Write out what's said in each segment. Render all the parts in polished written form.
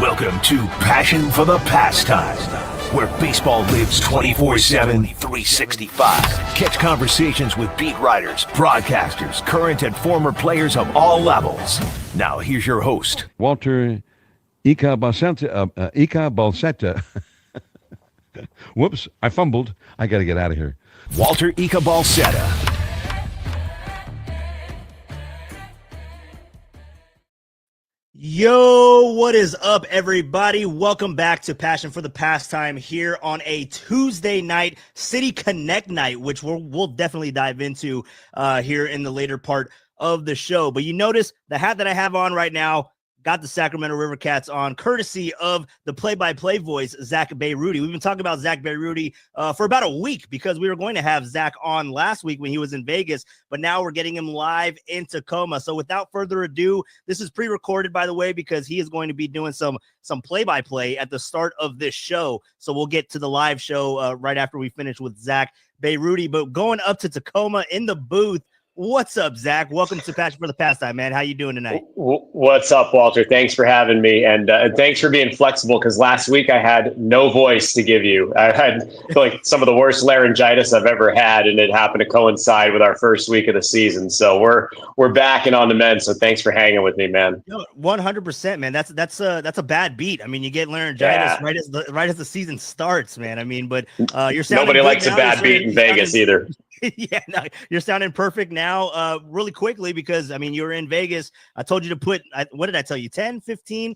Welcome to Passion for the Pastime, where baseball lives 24/7, 365. Catch conversations with beat writers, broadcasters, current and former players of all levels. Now, here's your host, Walter Ika Balsetta. Whoops, I fumbled. I got to get out of here. Walter Ika Balsetta. Yo, what is up, everybody? Welcome back to Passion for the Pastime here on a Tuesday night City Connect night, which we'll definitely dive into here in the later part of the show. But you notice the hat that I have on right now got the Sacramento Rivercats on, courtesy of the play-by-play voice, Zack Bayrouty. We've been talking about Zack Bayrouty for about a week because we were going to have Zack on last week when he was in Vegas, but now we're getting him live in Tacoma. So without further ado, this is pre-recorded, by the way, because he is going to be doing some play-by-play at the start of this show. So we'll get to the live show right after we finish with Zack Bayrouty. But going up to Tacoma in the booth, what's up, Zack? Welcome to Passion for the Pastime, man. How you doing tonight? What's up, Walter? Thanks for having me, and thanks for being flexible, because last week I had no voice to give you. I had like some of the worst laryngitis I've ever had, and it happened to coincide with our first week of the season. So we're back and on the mend. So thanks for hanging with me, man. 100%, man. That's a bad beat. I mean, you get laryngitis right as the season starts, man. I mean, but you're sounding nobody likes now. a bad beat in Vegas either. Yeah, no, you're sounding perfect now. Really quickly, because I mean, you were in Vegas. I told you to put, what did I tell you? 10, 15,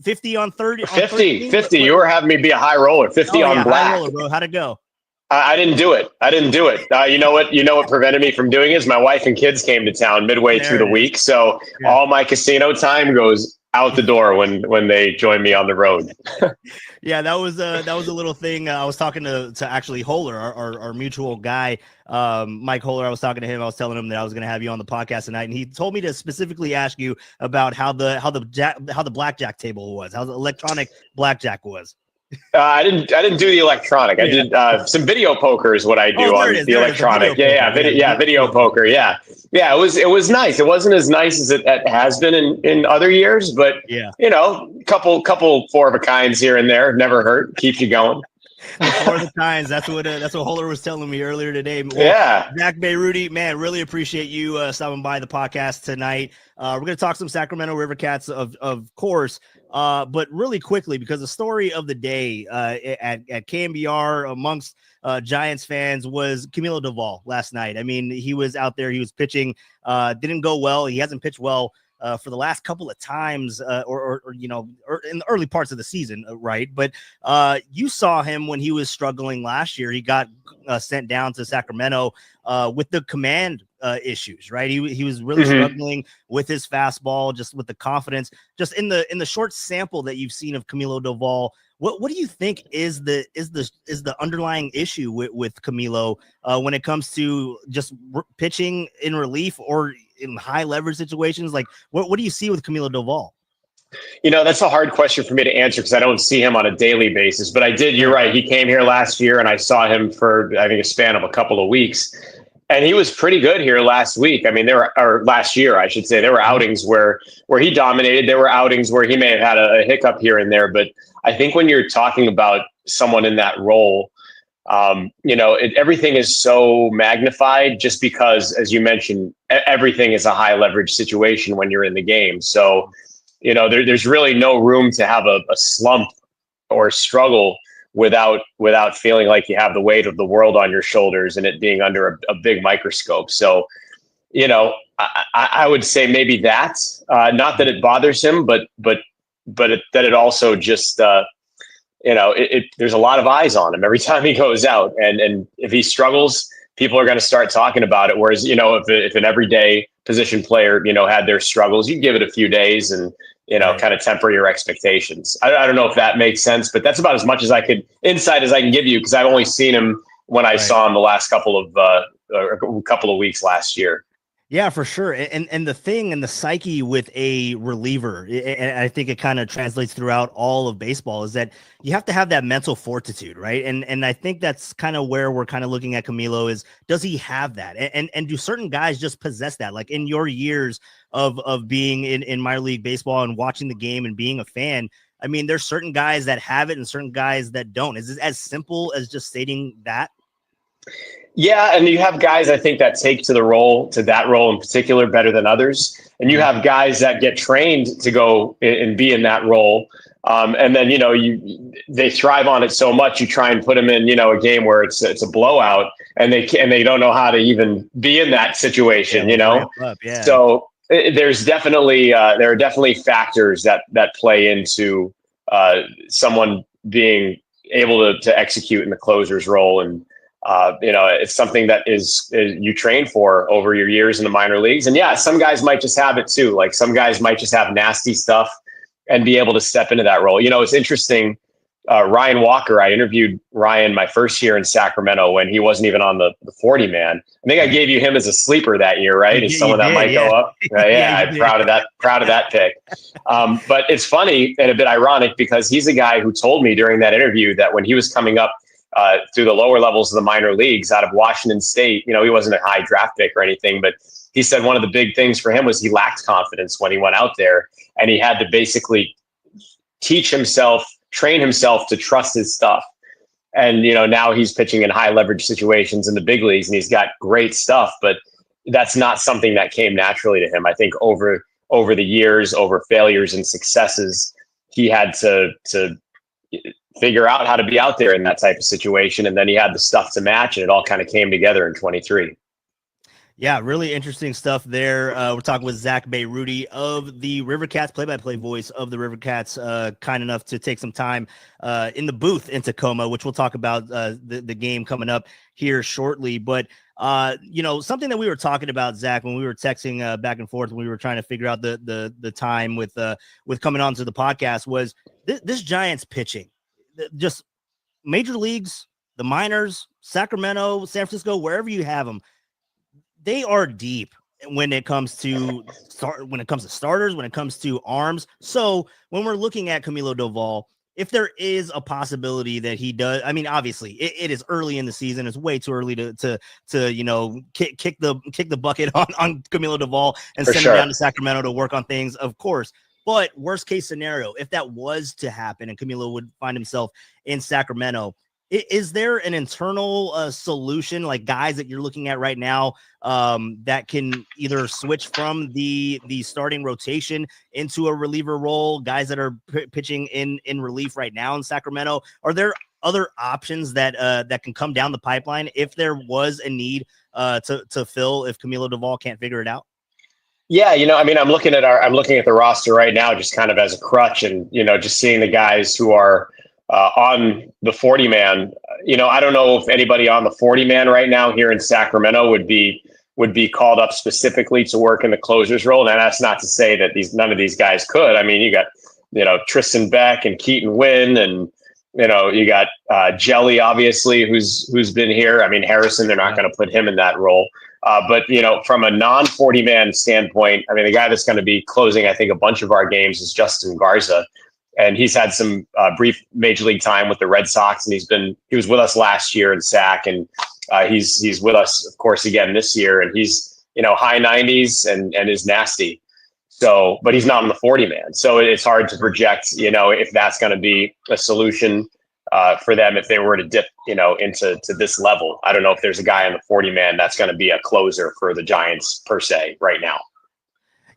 50 on 30? 50. You were having me be a high roller. 50 on black. High roller, bro. How'd it go? I didn't do it. You know what prevented me from doing is my wife and kids came to town midway through the week. So all my casino time goes out the door when they join me on the road. Yeah, that was a little thing. I was talking to actually Holler, our mutual guy, Mike Holler. I was talking to him. I was telling him that I was going to have you on the podcast tonight, and he told me to specifically ask you about how the blackjack table was, how the electronic blackjack was. I didn't do the electronic. I did some video poker is what I do on the electronic. Video poker. Yeah. It was nice. It wasn't as nice as it has been in other years, but couple four of a kinds here and there never hurt. Keeps you going. Four of the kinds. That's what Holler was telling me earlier today. Well, Zack Bayrouty, man, really appreciate you stopping by the podcast tonight. We're going to talk some Sacramento Rivercats, of course. But really quickly, because the story of the day at KMBR amongst Giants fans was Camilo Doval last night. I mean, he was out there, he was pitching, didn't go well. He hasn't pitched well for the last couple of times, or in the early parts of the season, right? But you saw him when he was struggling last year. He got sent down to Sacramento with the command issues, right? He was really struggling with his fastball, just with the confidence. Just in the short sample that you've seen of Camilo Doval, what do you think is the underlying issue with Camilo when it comes to just pitching in relief or in high leverage situations? Like, what do you see with Camilo Doval? That's a hard question for me to answer because I don't see him on a daily basis. But I did. You're right. He came here last year, and I saw him for I think a span of a couple of weeks. And he was pretty good here last week. I mean, last year, I should say. There were outings where he dominated. There were outings where he may have had a hiccup here and there. But I think when you're talking about someone in that role, everything is so magnified just because, as you mentioned, everything is a high leverage situation when you're in the game. So, there's really no room to have a slump or struggle without feeling like you have the weight of the world on your shoulders and it being under a big microscope. So, I would say maybe that's not that it bothers him, but that it also just, there's a lot of eyes on him every time he goes out. And if he struggles, people are going to start talking about it. Whereas, if an everyday position player, had their struggles, you give it a few days and, kind of temper your expectations. I don't know if that makes sense, but that's about as much insight as I can give you, because I've only seen him when I saw him the last couple of weeks last year. Yeah, for sure. And the thing and the psyche with a reliever, and I think it kind of translates throughout all of baseball, is that you have to have that mental fortitude, right? And I think that's kind of where we're kind of looking at Camilo is, does he have that? And do certain guys just possess that? Like in your years of being in minor league baseball and watching the game and being a fan, I mean, there's certain guys that have it and certain guys that don't. Is it as simple as just stating that? Yeah, and you have guys I think that take to that role in particular better than others, and you have guys that get trained to go and be in that role, and then they thrive on it so much. You try and put them in a game where it's a blowout, and they don't know how to even be in that situation. So there's definitely there are definitely factors that play into someone being able to execute in the closer's role. And it's something that is you train for over your years in the minor leagues. And yeah, some guys might just have it too. Like some guys might just have nasty stuff and be able to step into that role. It's interesting. Ryan Walker, I interviewed Ryan my first year in Sacramento when he wasn't even on the 40 man. I think I gave you him as a sleeper that year, right? As someone that might go up. I'm proud of that pick. But it's funny and a bit ironic because he's a guy who told me during that interview that when he was coming up through the lower levels of the minor leagues out of Washington State, he wasn't a high draft pick or anything, but he said one of the big things for him was he lacked confidence when he went out there, and he had to basically train himself to trust his stuff. And, now he's pitching in high leverage situations in the big leagues and he's got great stuff, but that's not something that came naturally to him. I think over the years, over failures and successes, he had to figure out how to be out there in that type of situation. And then he had the stuff to match, and it all kind of came together in 23. Yeah, really interesting stuff there. We're talking with Zack Bayrouty of the Rivercats, play-by-play voice of the Rivercats, kind enough to take some time in the booth in Tacoma, which we'll talk about the game coming up here shortly. But, something that we were talking about, Zack, when we were texting back and forth, when we were trying to figure out the time with coming on to the podcast was this Giants pitching. Just major leagues, the minors, Sacramento, San Francisco, wherever you have them, they are deep when it comes to starters, when it comes to arms. So when we're looking at Camilo Doval, if there is a possibility that he does, I mean, obviously it is early in the season. It's way too early to kick the bucket on Camilo Doval and send him down to Sacramento to work on things, of course. But worst case scenario, if that was to happen and Camilo would find himself in Sacramento, is there an internal solution, like guys that you're looking at right now that can either switch from the starting rotation into a reliever role, guys that are pitching in relief right now in Sacramento? Are there other options that can come down the pipeline if there was a need to fill if Camilo Doval can't figure it out? Yeah, I'm looking at the roster right now, just kind of as a crutch, and just seeing the guys who are on the 40 man. I don't know if anybody on the 40 man right now here in Sacramento would be called up specifically to work in the closer's role. And that's not to say that none of these guys could. I mean, you got Tristan Beck and Keaton Wynn, and you got Jelly, obviously, who's been here. I mean, Harrison, they're not going to put him in that role. But from a non-40 man standpoint, I mean, the guy that's going to be closing, I think, a bunch of our games is Justin Garza. And he's had some brief major league time with the Red Sox, and he was with us last year in Sac, and he's with us, of course, again this year, and he's high 90s and is nasty. So, but he's not on the 40 man, so it's hard to project if that's going to be a solution for them if they were to dip into this level. I don't know if there's a guy on the 40 man that's going to be a closer for the Giants per se right now.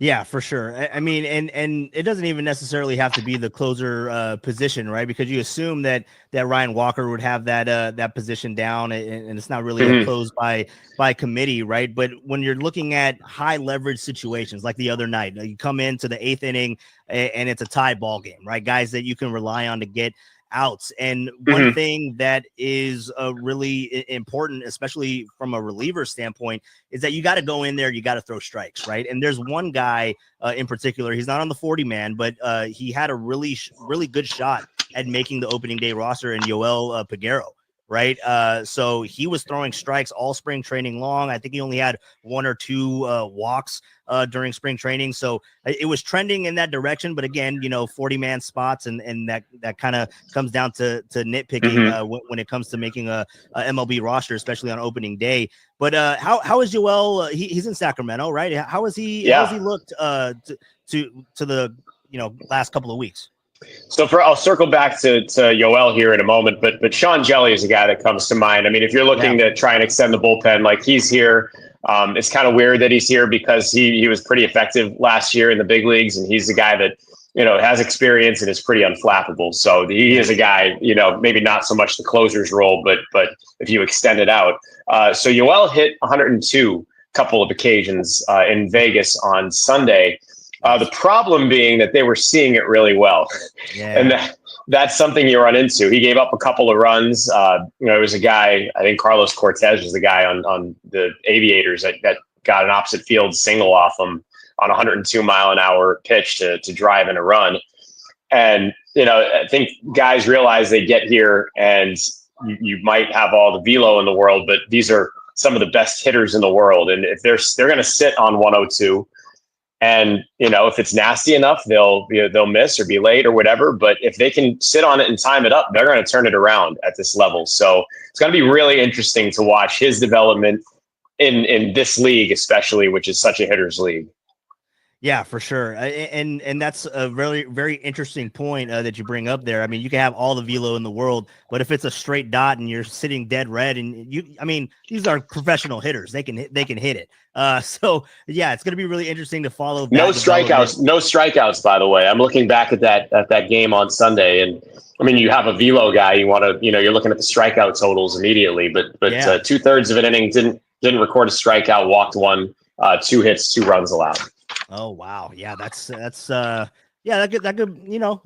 Yeah, for sure. I mean, and it doesn't even necessarily have to be the closer position, right? Because you assume that Ryan Walker would have that position down, and it's not really a close by committee, right? But when you're looking at high leverage situations like the other night, you come into the 8th inning and it's a tie ball game, right? Guys that you can rely on to get outs. And one thing that is really important, especially from a reliever standpoint, is that you got to go in there, you got to throw strikes, right? And there's one guy in particular, he's not on the 40 man, but he had a really good shot at making the opening day roster in Yoel Peguero, right? So he was throwing strikes all spring training long. I think he only had 1 or 2 walks during spring training. So it was trending in that direction. But again, 40-man spots and that kind of comes down to nitpicking when it comes to making a MLB roster, especially on opening day. But how is Yoel? He's in Sacramento, right? How has he looked to the last couple of weeks? So I'll circle back to Yoel here in a moment, but Sean Jelly is a guy that comes to mind. I mean, if you're looking to try and extend the bullpen, like he's here. It's kind of weird that he's here because he was pretty effective last year in the big leagues, and he's a guy that, has experience and is pretty unflappable. So he is a guy, maybe not so much the closer's role, but if you extend it out. So Yoel hit 102 couple of occasions in Vegas on Sunday. The problem being that they were seeing it really well. Yeah. And that's something you run into. He gave up a couple of runs. It was a guy, I think Carlos Cortez was the guy on the Aviators that got an opposite field single off him on a 102-mile-an-hour pitch to drive in a run. And, I think guys realize they get here and you might have all the velo in the world, but these are some of the best hitters in the world. And if they're going to sit on 102, and, if it's nasty enough, they'll miss or be late or whatever. But if they can sit on it and time it up, they're going to turn it around at this level. So it's going to be really interesting to watch his development in this league, especially, which is such a hitter's league. Yeah, for sure. And that's a very, very interesting point that you bring up there. I mean, you can have all the velo in the world, but if it's a straight dot and you're sitting dead red and these are professional hitters, they can hit it. So yeah, it's going to be really interesting to follow. No strikeouts, by the way. I'm looking back at that game on Sunday, and I mean, you have a velo guy, you want to, you're looking at the strikeout totals immediately, but 2/3 of an inning didn't record a strikeout, walked one, 2 hits, 2 runs allowed. Oh, wow. Yeah, that could,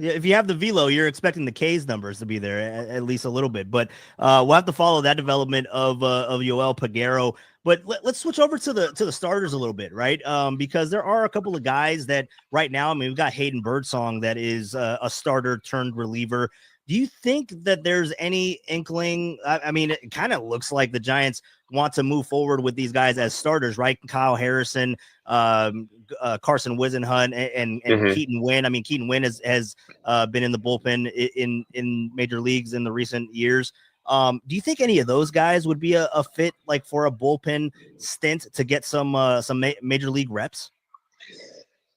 if you have the velo, you're expecting the K's numbers to be there at least a little bit, but we'll have to follow that development of Yoel Peguero. But let's switch over to the starters a little bit, right? Because there are a couple of guys that right now, we've got Hayden Birdsong that is a starter turned reliever. Do you think that there's any inkling? It kind of looks like the Giants want to move forward with these guys as starters, right? Kyle Harrison, Carson Wisenhunt, and Keaton Wynn. I mean, Keaton Wynn has been in the bullpen in major leagues in the recent years. Do you think any of those guys would be a fit, like for a bullpen stint to get some major league reps?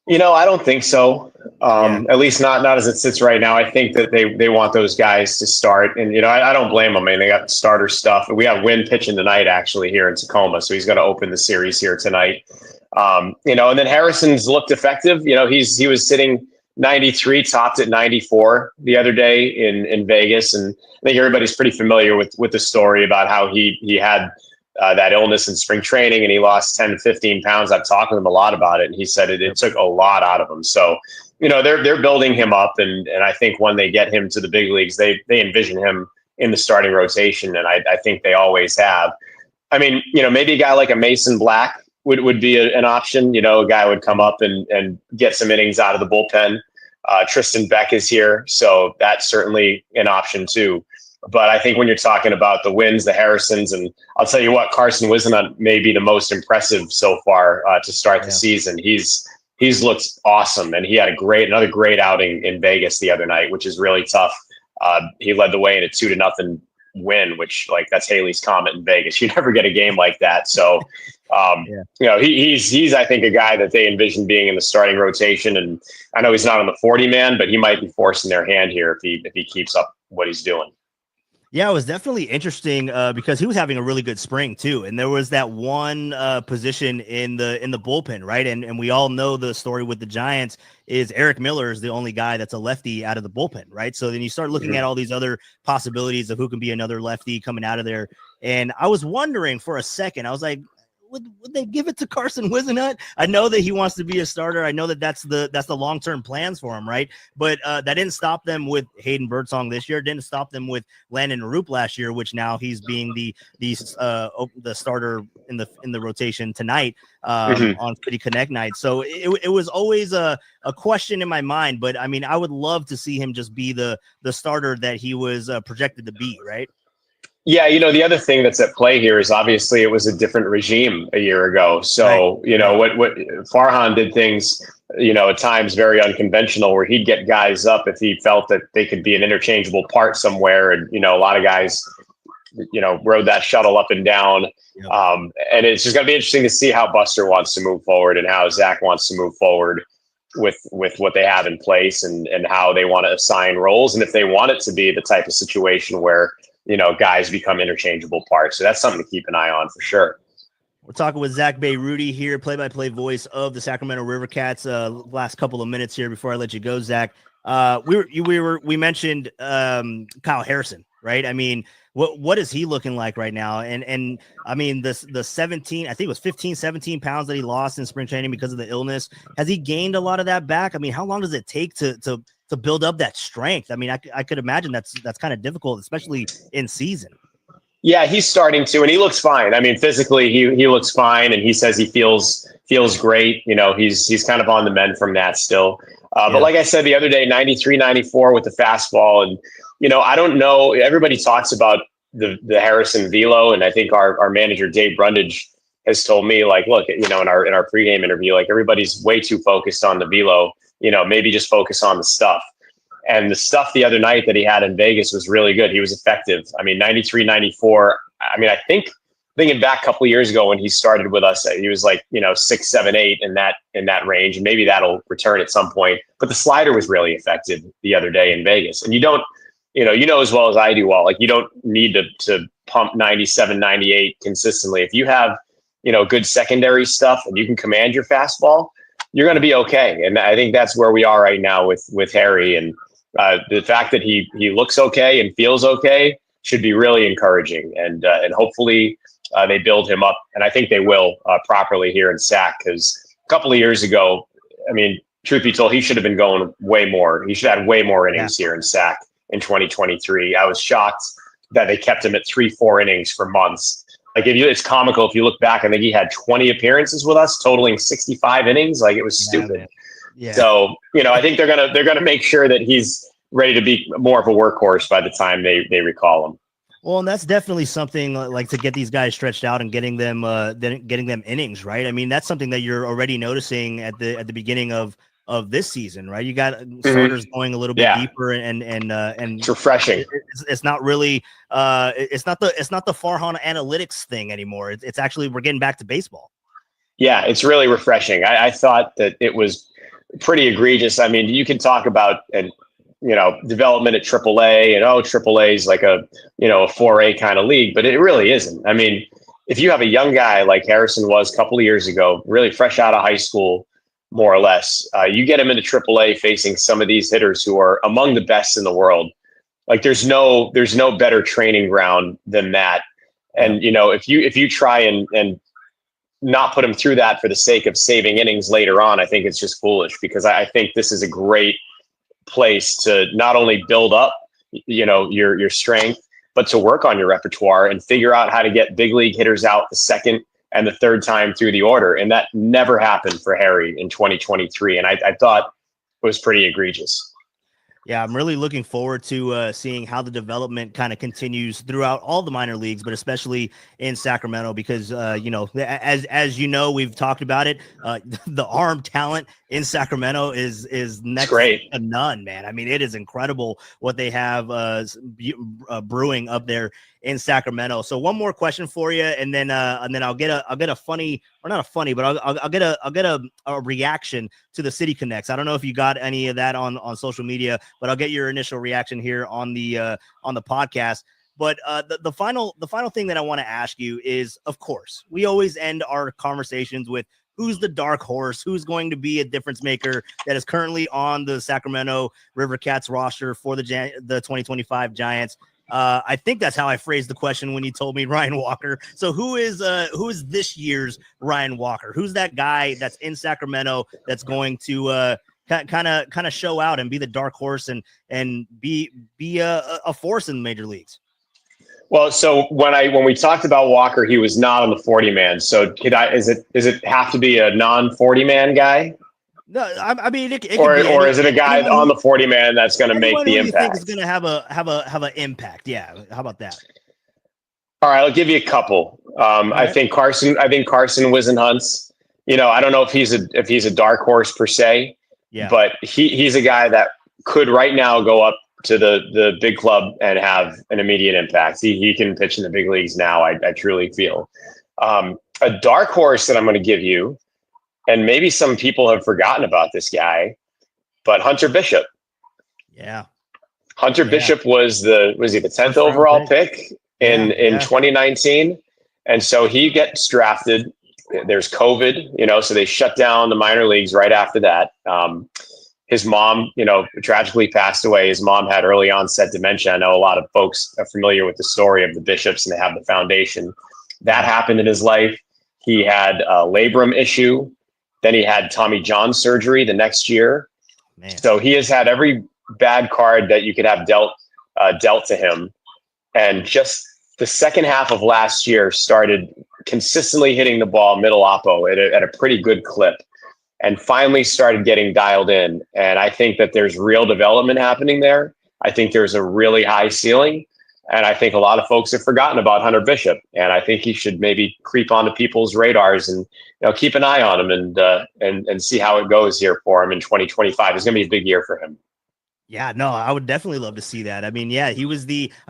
I don't think so. At least not as it sits right now. I think that they want those guys to start, and I don't blame them. I mean, they got starter stuff. We have Wynn pitching tonight actually here in Tacoma, so he's going to open the series here tonight. And then Harrison's looked effective. He was sitting 93, topped at 94 the other day in Vegas, and I think everybody's pretty familiar with the story about how he had that illness in spring training and he lost 10 to 15 pounds. I've talked to him a lot about it, and he said it took a lot out of him. So, they're building him up, and I think when they get him to the big leagues, they envision him in the starting rotation, and I think they always have. I mean, maybe a guy like a Mason Black would be an option. A guy would come up and get some innings out of the bullpen. Tristan Beck is here, so that's certainly an option too. But I think when you're talking about the Wins, the Harrisons, and I'll tell you what, Carson Wisenhunt may be the most impressive so far to start the season. He's looked awesome, and he had another great outing in Vegas the other night, which is really tough. He led the way in a 2-0 win, which that's Haley's Comet in Vegas. You never get a game like that. So, he's I think a guy that they envision being in the starting rotation. And I know he's not on the 40-man, but he might be forcing their hand here if he keeps up what he's doing. Yeah, it was definitely interesting because he was having a really good spring too, and there was that one position in the bullpen, right? And we all know the story with the Giants is Eric Miller is the only guy that's a lefty out of the bullpen, right? So then you start looking at all these other possibilities of who can be another lefty coming out of there, and I was wondering for a second, I was like, would they give it to Carson Wisenhunt? I know that he wants to be a starter. I know that that's the long-term plans for him, right? But that didn't stop them with Hayden Birdsong this year. Didn't stop them with Landon Narup last year, which now he's being the starter in the rotation tonight on City Connect night. So it was always a question in my mind. But I mean, I would love to see him just be the starter that he was projected to be, right? Yeah, the other thing that's at play here is obviously it was a different regime a year ago. So, what Farhan did things, at times very unconventional where he'd get guys up if he felt that they could be an interchangeable part somewhere. And, a lot of guys, rode that shuttle up and down. And it's just going to be interesting to see how Buster wants to move forward and how Zach wants to move forward. with what they have in place and how they want to assign roles, and if they want it to be the type of situation where guys become interchangeable parts. So that's something to keep an eye on for sure. We're talking with Zack Bayrouty here, play-by-play voice of the Sacramento Rivercats. Last couple of minutes here before I let you go, Zack. We mentioned Kyle Harrison, right? I mean, what is he looking like right now? And I mean, the 17, I think it was 15, 17 pounds that he lost in spring training because of the illness. Has he gained a lot of that back? I mean, how long does it take to build up that strength? I mean, I could imagine that's kind of difficult, especially in season. Yeah, he's starting to, and he looks fine. I mean, physically, he looks fine, and he says he feels great. He's kind of on the mend from that still. But like I said the other day, 93, 94 with the fastball, and I don't know. Everybody talks about the Harrison velo, and I think our manager Dave Brundage has told me, like, look, in our pregame interview, like, everybody's way too focused on the velo. Maybe just focus on the stuff. And the stuff the other night that he had in Vegas was really good. He was effective. I mean, 93, 94. I mean, I think thinking back a couple of years ago when he started with us, he was like, 6, 7, 8 in that range. And maybe that'll return at some point. But the slider was really effective the other day in Vegas. And you don't, as well as I do, Walt, like, you don't need to pump 97, 98 consistently. If you have, good secondary stuff and you can command your fastball, you're going to be okay. And I think that's where we are right now with Harry. And the fact that he looks okay and feels okay should be really encouraging, and hopefully they build him up, and I think they will properly here in Sac, because a couple of years ago, I mean, truth be told, he should have been going way more. He should have had way more innings here in Sac in 2023. I was shocked that they kept him at 3-4 innings for months. Like, it's comical if you look back. I think he had 20 appearances with us, totaling 65 innings. Like, it was stupid. Yeah. So, I think they're gonna make sure that he's ready to be more of a workhorse by the time they recall him. Well, and that's definitely something, like, to get these guys stretched out and getting them innings, right? I mean, that's something that you're already noticing at the beginning of this season, right? You got starters going a little bit deeper, and it's refreshing. It's not really it's not the Farhan analytics thing anymore. It's actually, we're getting back to baseball. Yeah, it's really refreshing. I thought that it was pretty egregious. I mean, you can talk about development at AAA, and AAA is like a 4A kind of league, but it really isn't. I mean, if you have a young guy like Harrison was a couple of years ago, really fresh out of high school, more or less, you get him into AAA facing some of these hitters who are among the best in the world. Like, there's no better training ground than that. And if you try and not put him through that for the sake of saving innings later on, I think it's just foolish, because I think this is a great place to not only build up, your strength, but to work on your repertoire and figure out how to get big league hitters out the second and the third time through the order. And that never happened for Harry in 2023. And I thought it was pretty egregious. Yeah, I'm really looking forward to seeing how the development kind of continues throughout all the minor leagues, but especially in Sacramento, because, as we've talked about it, the arm talent in Sacramento is next to none, man. I mean, it is incredible what they have brewing up there in Sacramento. So one more question for you, and then I'll get a funny, or not a funny, but I'll get a reaction to the City Connects. I don't know if you got any of that on social media, but I'll get your initial reaction here on the podcast. But the final thing that I want to ask you is, of course, we always end our conversations with who's the dark horse, who's going to be a difference maker that is currently on the Sacramento Rivercats roster for the 2025 Giants. I think that's how I phrased the question when you told me Ryan Walker. So who is this year's Ryan Walker? Who's that guy that's in Sacramento that's going to kind of show out and be the dark horse and be a force in the major leagues? Well, so when we talked about Walker, he was not on the 40 man. So does it have to be a non-40 man guy? No, I mean, it or is it a guy on the 40 man that's going to make the impact? Think is going to have an impact? Yeah, how about that? All right, I'll give you a couple. I think Carson Wisenhunt's. I don't know if he's a dark horse per se. Yeah. But he's a guy that could right now go up to the big club and have an immediate impact. He can pitch in the big leagues now. I truly feel. A dark horse that I'm going to give you. and maybe some people have forgotten about this guy, but Hunter Bishop. Yeah. Hunter Bishop was he the 10th overall pick in 2019? And so he gets drafted. There's COVID, so they shut down the minor leagues right after that. His mom, tragically passed away. His mom had early onset dementia. I know a lot of folks are familiar with the story of the Bishops, and they have the foundation. That happened in his life. He had a labrum issue. Then he had Tommy John surgery the next year. Man. So he has had every bad card that you could have dealt to him. And just the second half of last year started consistently hitting the ball middle oppo at a pretty good clip, and finally started getting dialed in. And I think that there's real development happening there. I think there's a really high ceiling. And I think a lot of folks have forgotten about Hunter Bishop. And I think he should maybe creep onto people's radars and keep an eye on him and see how it goes here for him in 2025. It's going to be a big year for him. Yeah, no, I would definitely love to see that. I mean, yeah, I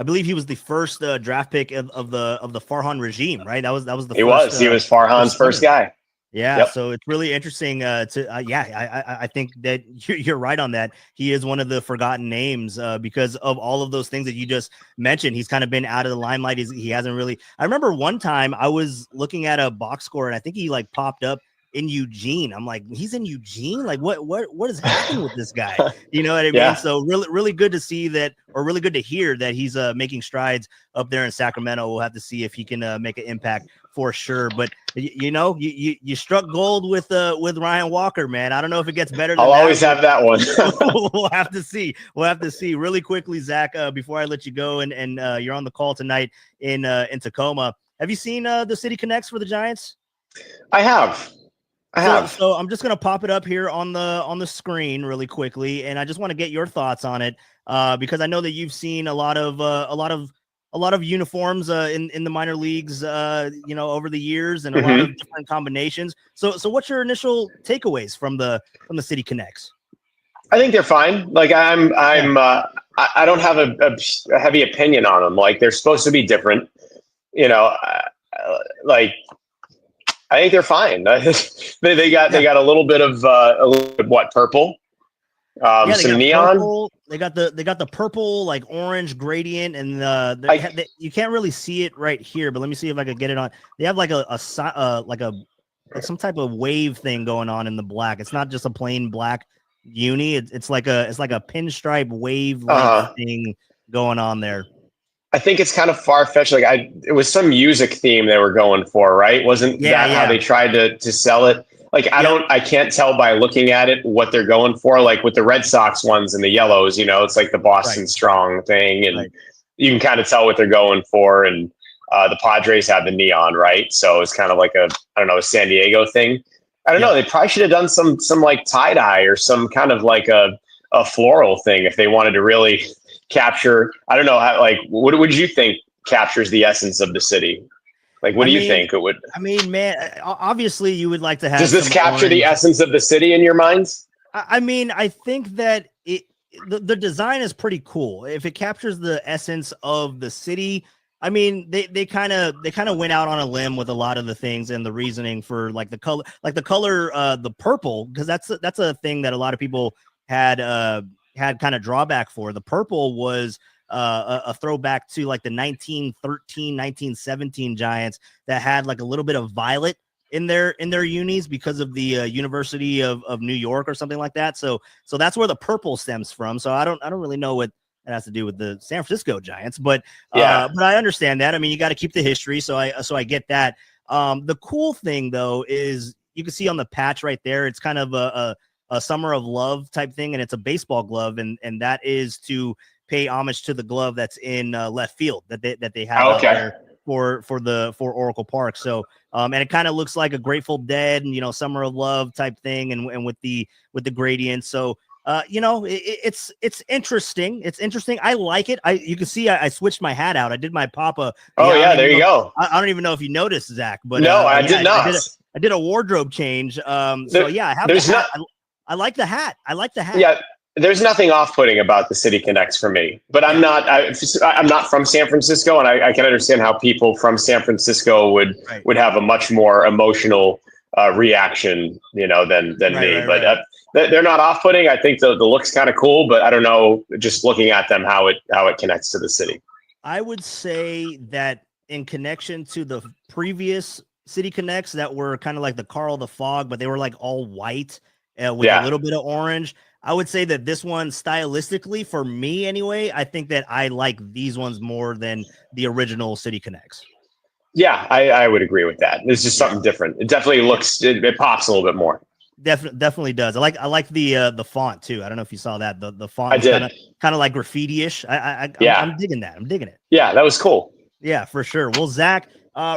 believe he was the first draft pick of the Farhan regime, right? That was the. He was Farhan's first guy. Yeah, yep. So it's really interesting. I think that you're right on that. He is one of the forgotten names because of all of those things that you just mentioned. He's kind of been out of the limelight. He hasn't really. I remember one time I was looking at a box score and I think he popped up in Eugene. I'm like, he's in Eugene? Like what is happening with this guy? You know what I mean? So really good to see that, or really good to hear that he's making strides up there in Sacramento. We'll have to see if he can make an impact for sure. But you struck gold with Ryan Walker, man. I don't know if it gets better. I'll always have that one. We'll have to see. Really quickly, Zach, before I let you go, and you're on the call tonight in Tacoma. Have you seen the City Connects for the Giants? I have. So I'm just gonna pop it up here on the screen really quickly, and I just want to get your thoughts on it because I know that you've seen a lot of uniforms in the minor leagues, over the years, and a lot of different combinations. So what's your initial takeaways from the City Connects? I think they're fine. Like I don't have a heavy opinion on them. Like they're supposed to be different, I think they're fine. they got a little bit of purple, some neon. Purple. They got the purple, like orange gradient, and you can't really see it right here, but let me see if I could get it on. They have like some type of wave thing going on in the black. It's not just a plain black uni. It's like a pinstripe wave thing going on there. I think it's kind of far-fetched. It was some music theme they were going for, right? Wasn't that how they tried to sell it? I can't tell by looking at it what they're going for. Like with the Red Sox ones and the yellows, it's like the Boston Strong thing, and you can kind of tell what they're going for. And the Padres have the neon, right? So it's kind of like a San Diego thing. I don't know. They probably should have done some like tie-dye or some kind of like a floral thing if they wanted to really capture. I don't know how, what would you think captures the essence of the city? What do you think it would? I mean, man, obviously you would like to have. Does this capture the essence of the city in your minds? I mean, I think that the design is pretty cool. If it captures the essence of the city, I mean, they kind of went out on a limb with a lot of the things and the reasoning for the color, the purple, because that's a thing that a lot of people had kind of drawback for. The purple was a throwback to the 1913, 1917 Giants that had a little bit of violet in their unis because of the University of New York or something like that. So that's where the purple stems from. So I don't really know what it has to do with the San Francisco Giants, but I understand that. I mean, you got to keep the history. So I get that. The cool thing though is you can see on the patch right there, it's kind of a Summer of Love type thing, and it's a baseball glove, and that is to pay homage to the glove that's in left field that they have out there for Oracle Park. So and it kind of looks like a Grateful Dead and Summer of Love type thing, and with the gradient. So it's interesting. It's interesting. I like it. You can see I switched my hat out. I did my Papa. There you go. I don't even know if you noticed, Zach, but no, I did not. I did a wardrobe change. I have the hat. I like the hat. Yeah, there's nothing off-putting about the City Connects for me. But I'm not from San Francisco, and I can understand how people from San Francisco would have a much more emotional reaction, than me. Right, but right. They're not off-putting. I think the look's kind of cool, but I don't know, just looking at them, how it connects to the city. I would say that in connection to the previous City Connects that were kind of like the Carl the Fog, but they were like all white with a little bit of orange. I would say that this one, stylistically, for me anyway, I think that I like these ones more than the original City Connects. Yeah, I would agree with that. It's just something different. It definitely looks, it pops a little bit more. Definitely does. I like the font too. I don't know if you saw that. The font I was did. kind of like graffiti-ish. I'm digging that. I'm digging it. Yeah, that was cool. Yeah, for sure. Well, Zach,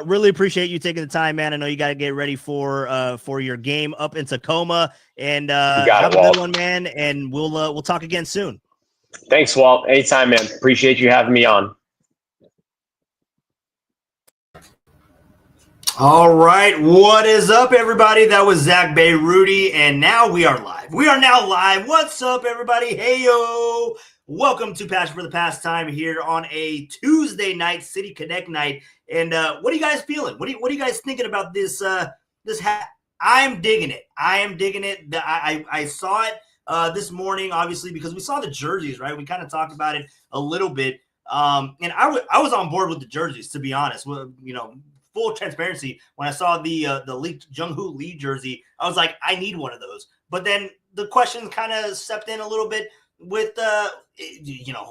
really appreciate you taking the time, man. I know you got to get ready for your game up in Tacoma, and have a good one, man. And we'll talk again soon. Thanks, Walt. Anytime, man. Appreciate you having me on. All right. What is up, everybody? That was Zack Bayrouty, and now we are live. We are now live. What's up, everybody? Hey, yo. Welcome to Passion for the Pastime here on a Tuesday night, City Connect night. And what are you guys feeling? What are you guys thinking about this hat? I'm digging it. I saw it this morning, obviously, because we saw the jerseys, right? We kind of talked about it a little bit. And I was on board with the jerseys, to be honest. Well, full transparency, when I saw the Jung-Hoo Lee jersey, I was like, I need one of those. But then the questions kind of stepped in a little bit with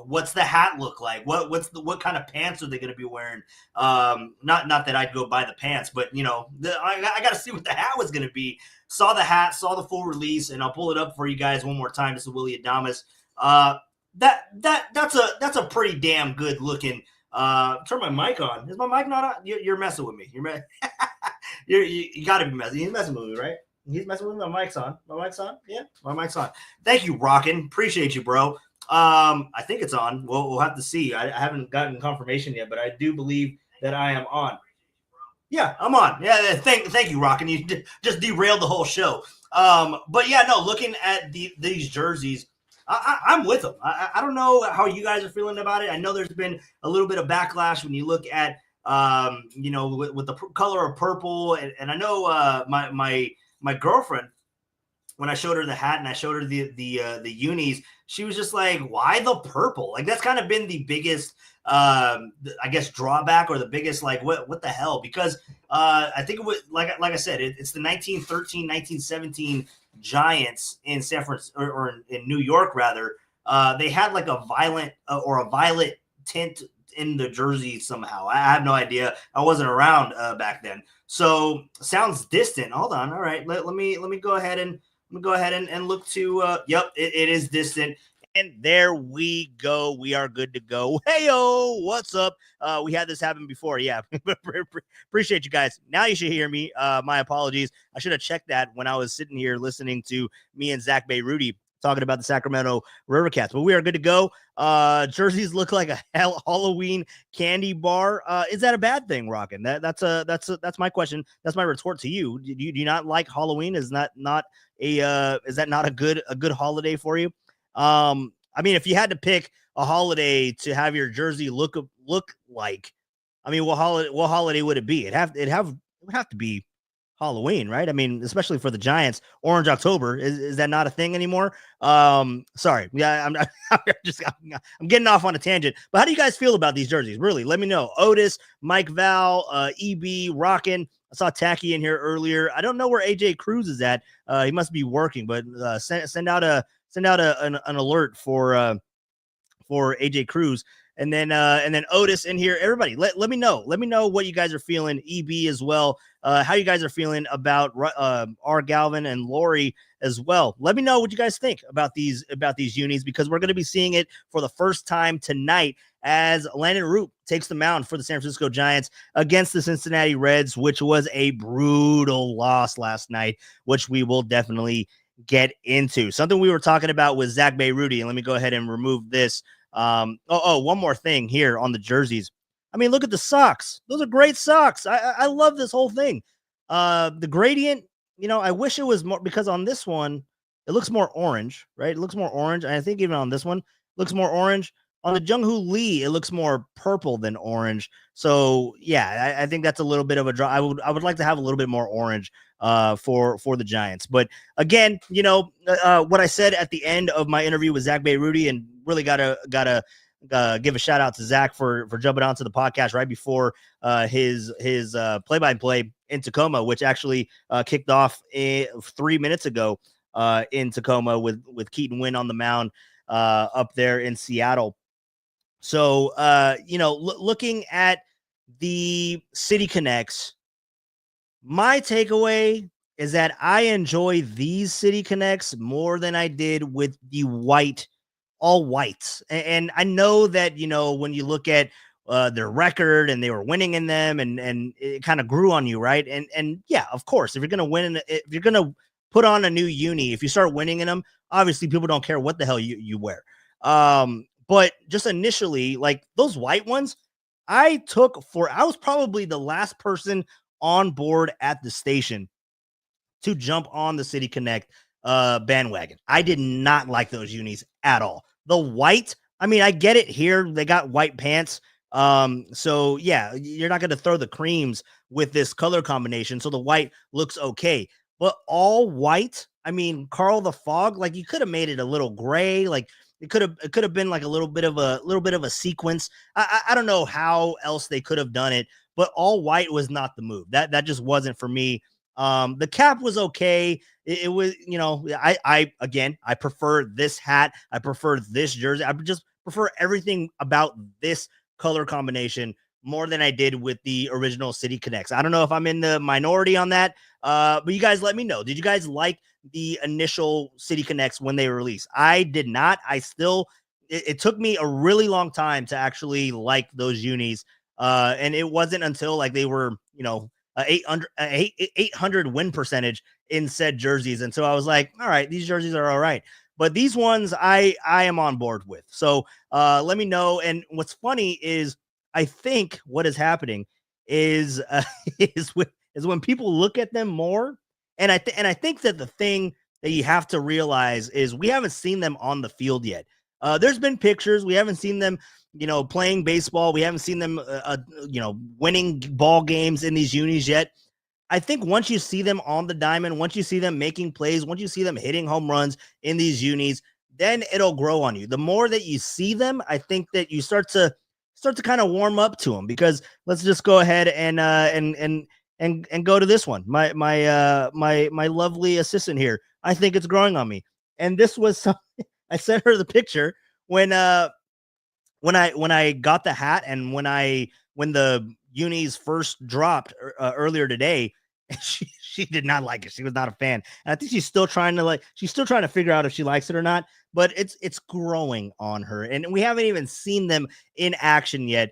what's the hat look like? What kind of pants are they going to be wearing? Not that I'd go buy the pants, but I got to see what the hat was going to be. Saw the hat, saw the full release, and I'll pull it up for you guys one more time. This is Willie Adamas. That's a pretty damn good looking. Turn my mic on. Is my mic not on? You're messing with me. You got to be messing. He's messing with me, right? He's messing with me. My mic's on. My mic's on. Yeah, my mic's on. Thank you, Rockin'. Appreciate you, bro. I think it's on. We'll have to see. I haven't gotten confirmation yet, but I do believe that I am on. Yeah, I'm on. Yeah, thank you, Rockin'. You just derailed the whole show. But yeah, no. Looking at these jerseys. I'm with them. I don't know how you guys are feeling about it. I know there's been a little bit of backlash when you look at, with the color of purple. And I know my girlfriend, when I showed her the hat and I showed her the unis, she was just like, why the purple? Like, that's kind of been the biggest, I guess, drawback, or the biggest, like, what the hell? Because I think it was, like I said, it's the 1913, 1917 Giants in San Francisco, or in New York, rather. They had like a violet tint in the jersey somehow. I have no idea. I wasn't around back then, so sounds distant. Hold on. All right, let me go ahead and look to. Yep, it is distant. And there we go. We are good to go. Hey-o, what's up? We had this happen before. Yeah, appreciate you guys. Now you should hear me. My apologies. I should have checked that when I was sitting here listening to me and Zack Bayrouty talking about the Sacramento Rivercats. But we are good to go. Jerseys look like a Halloween candy bar. Is that a bad thing, Rockin'? That's my question. That's my retort to you. Do you not like Halloween? Is that not a good holiday for you? I mean, if you had to pick a holiday to have your jersey look like, I mean, what holiday would it be? It would have to be Halloween, right? I mean, especially for the Giants. Orange October, is that not a thing anymore? Sorry, yeah, I'm getting off on a tangent. But how do you guys feel about these jerseys? Really, let me know. Otis, Mike Val, EB, Rockin'. I saw Tacky in here earlier. I don't know where AJ Cruz is at. He must be working, but send out an alert for AJ Cruz, and then Otis in here. Everybody, let me know. Let me know what you guys are feeling. EB as well. How you guys are feeling about R. Galvin and Lori as well. Let me know what you guys think about these unis, because we're going to be seeing it for the first time tonight as Landon Root takes the mound for the San Francisco Giants against the Cincinnati Reds, which was a brutal loss last night, which we will definitely get into. Something we were talking about with Zack Bayrouty, and let me go ahead and remove this. One more thing here on the jerseys. I mean, look at the socks. Those are great socks. I love this whole thing. The gradient, I wish it was more, because on this one, it looks more orange, right? It looks more orange. And I think even on this one, it looks more orange. On the Jung-Hoo Lee, it looks more purple than orange. So yeah, I think that's a little bit of a draw. I would like to have a little bit more orange for the Giants. But again, what I said at the end of my interview with Zack Bayrouty, and really gotta give a shout out to Zach for jumping onto the podcast right before his play-by-play in Tacoma, which actually kicked off 3 minutes ago in Tacoma with Keaton Wynn on the mound up there in Seattle. So, looking at the City Connects, my takeaway is that I enjoy these City Connects more than I did with the all whites. And I know that, when you look at their record and they were winning in them and it kind of grew on you, right? And yeah, of course, if you're going to win, if you're going to put on a new uni, if you start winning in them, obviously people don't care what the hell you wear. But just initially, like those white ones, I was probably the last person on board at the station to jump on the City Connect bandwagon. I did not like those unis at all. The white, I mean, I get it here. They got white pants. So yeah, you're not going to throw the creams with this color combination. So the white looks okay, but all white, I mean, Carl the Fog, like you could have made it a little gray. Like it could have been like a little bit of a sequence. I don't know how else they could have done it, but all white was not the move. That just wasn't for me. The cap was okay. It was, I prefer this hat. I prefer this jersey. I just prefer everything about this color combination more than I did with the original City Connects. I don't know if I'm in the minority on that, but you guys let me know. Did you guys like the initial City Connects when they were released? I did not. It took me a really long time to actually like those unis. And it wasn't until like they were, 800 win percentage in said jerseys. And so I was like, all right, these jerseys are all right. But these ones I am on board with. So let me know. And what's funny is I think what is happening is when people look at them more. And I think that the thing that you have to realize is we haven't seen them on the field yet. There's been pictures. We haven't seen them, playing baseball. We haven't seen them, winning ball games in these unis yet. I think once you see them on the diamond, once you see them making plays, once you see them hitting home runs in these unis, then it'll grow on you. The more that you see them, I think that you start to kind of warm up to them, because let's just go ahead and go to this one. My lovely assistant here. I think it's growing on me. And this was something I sent her the picture when I got the hat, and when the unis first dropped earlier today, she did not like it. She was not a fan. And I think she's still trying to figure out if she likes it or not, but it's growing on her. And we haven't even seen them in action yet,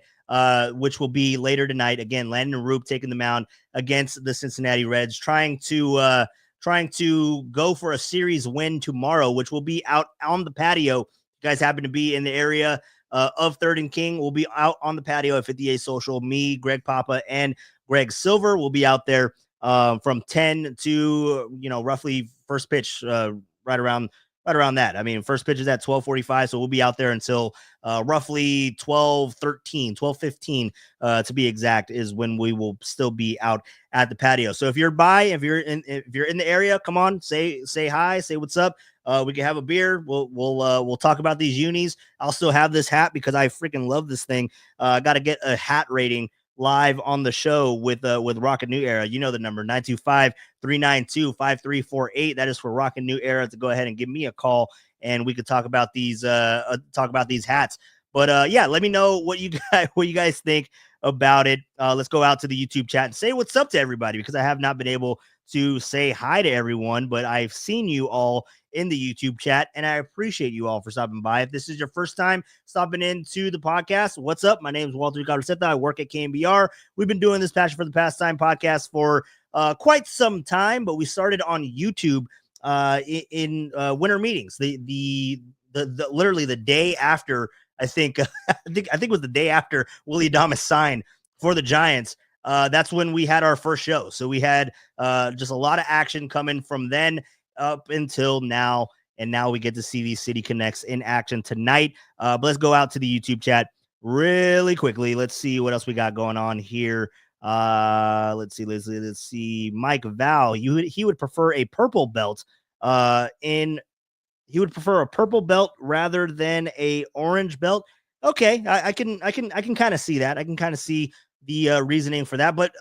which will be later tonight. Again, Landon Roop taking the mound against the Cincinnati Reds, trying to go for a series win tomorrow, which will be out on the patio. If you guys happen to be in the area of 3rd and King, we'll be out on the patio at 58 Social. Me, Greg Papa, and Greg Silver will be out there from 10 to roughly first pitch, right around that. I mean, first pitch is at 12:45, so we'll be out there until roughly 12:15 to be exact, is when we will still be out at the patio. So if you're in the area, come on, say hi, say what's up. We can have a beer. We'll talk about these unis. I'll still have this hat because I freaking love this thing. I got to get a hat rating live on the show with Rocket New Era. You know the number, 925-392-5348. That is for Rocket New Era to go ahead and give me a call, and we could talk about these hats. But yeah, let me know what you guys think about it. Let's go out to the YouTube chat and say what's up to everybody, because I have not been able to say hi to everyone, but I've seen you all in the YouTube chat, and I appreciate you all for stopping by. If this is your first time stopping into the podcast, what's up? My name is Walter Ricardo. I work at KMBR. We've been doing this Passion for the Pastime podcast for quite some time, but we started on YouTube in winter meetings. The literally the day after, I think it was the day after Willie Adames signed for the Giants. That's when we had our first show. So we had just a lot of action coming from then up until now. And now we get to see these City Connects in action tonight. But let's go out to the YouTube chat really quickly. Let's see what else we got going on here. Let's see. Mike Val, he would prefer a purple belt. He would prefer a purple belt rather than a orange belt. Okay, I can kind of see that. I can kind of see the reasoning for that. But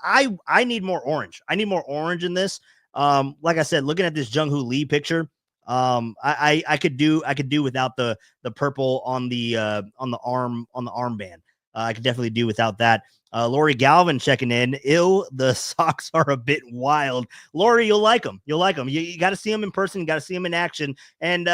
I need more orange. I need more orange in this. Like I said, looking at this Jung Hoo Lee picture, I could do without the purple on the armband. I could definitely do without that. Lori Galvin checking in. The socks are a bit wild. Lori, you'll like them. You got to see them in person. You got to see them in action. And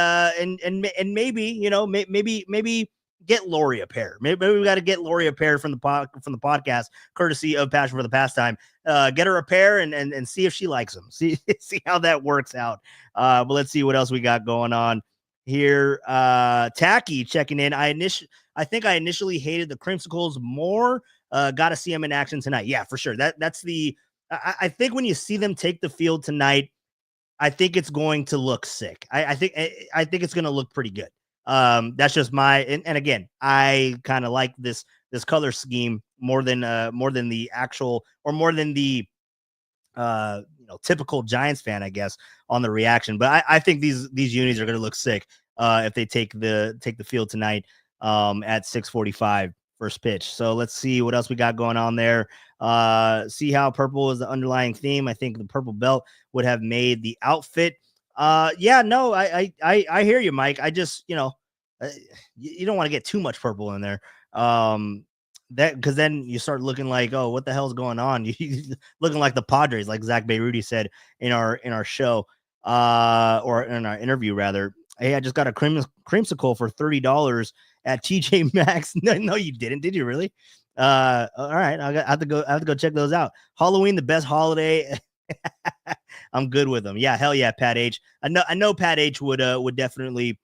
maybe, maybe get Lori a pair. Maybe we got to get Lori a pair from the podcast, courtesy of Passion for the Pastime. Get her a pair and see if she likes them. See how that works out. But let's see what else we got going on here. Tacky checking in. I think I initially hated the Crimsicles more. Got to see them in action tonight. Yeah, for sure. That's the. I think when you see them take the field tonight, I think it's going to look sick. I think it's going to look pretty good. That's just my. And again, I kind of like this color scheme more than the actual, or more than the typical Giants fan, I guess, on the reaction. But I think these unis are going to look sick if they take the field tonight at 6:45 first pitch. So let's see what else we got going on there. See how purple is the underlying theme. I think the purple belt would have made the outfit. Yeah, no, I hear you, Mike. I just, you don't want to get too much purple in there. That because then you start looking like, oh, what the hell's going on? You looking like the Padres, like Zack Bayrouty said in our show, or in our interview rather. Hey, I just got a creamsicle for $30 at TJ Maxx. No, you didn't. Did you really? All right, I have to go check those out. Halloween, the best holiday. I'm good with them. Yeah, hell yeah, Pat H. I know Pat H would definitely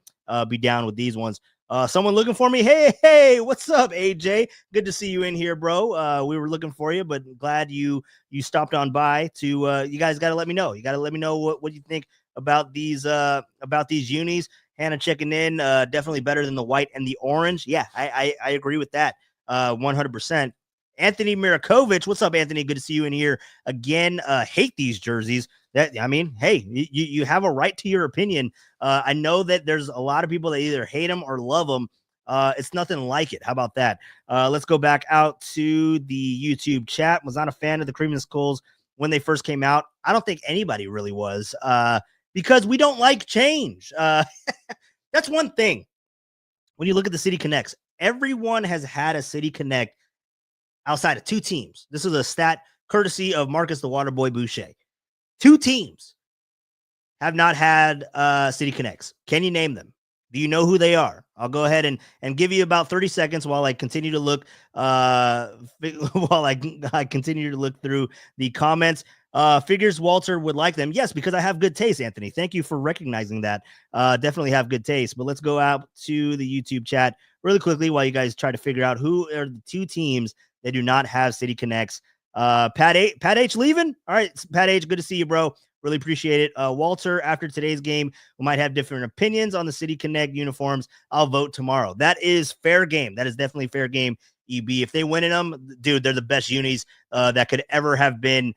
be down with these ones. Someone looking for me. Hey, what's up, AJ? Good to see you in here, bro. We were looking for you, but glad you stopped on by to you guys got to let me know. You got to let me know what you think about these unis. Hannah checking in, definitely better than the white and the orange. Yeah, I agree with that 100%. Anthony Mirakovich, what's up, Anthony? Good to see you in here again. Hate these jerseys. Hey, you have a right to your opinion. I know that there's a lot of people that either hate them or love them. It's nothing like it. How about that? Let's go back out to the YouTube chat. Was not a fan of the Creamsicles when they first came out. I don't think anybody really was, because we don't like change. That's one thing. When you look at the City Connects, everyone has had a City Connect outside of two teams. This is a stat courtesy of Marcus the Waterboy Boucher. Two teams have not had City Connects. Can you name them? Do you know who they are? I'll go ahead and give you about 30 seconds while I continue to look continue to look through the comments. Figures Walter would like them. Yes, because I have good taste, Anthony. Thank you for recognizing that. Definitely have good taste. But let's go out to the YouTube chat really quickly while you guys try to figure out who are the two teams that do not have City Connects. Pat H leaving. All right, Pat H, good to see you, bro. Really appreciate it. Walter, after today's game, we might have different opinions on the City Connect uniforms. I'll vote tomorrow. That is fair game. That is definitely fair game, EB. If they win in them, dude, they're the best unis that could ever have been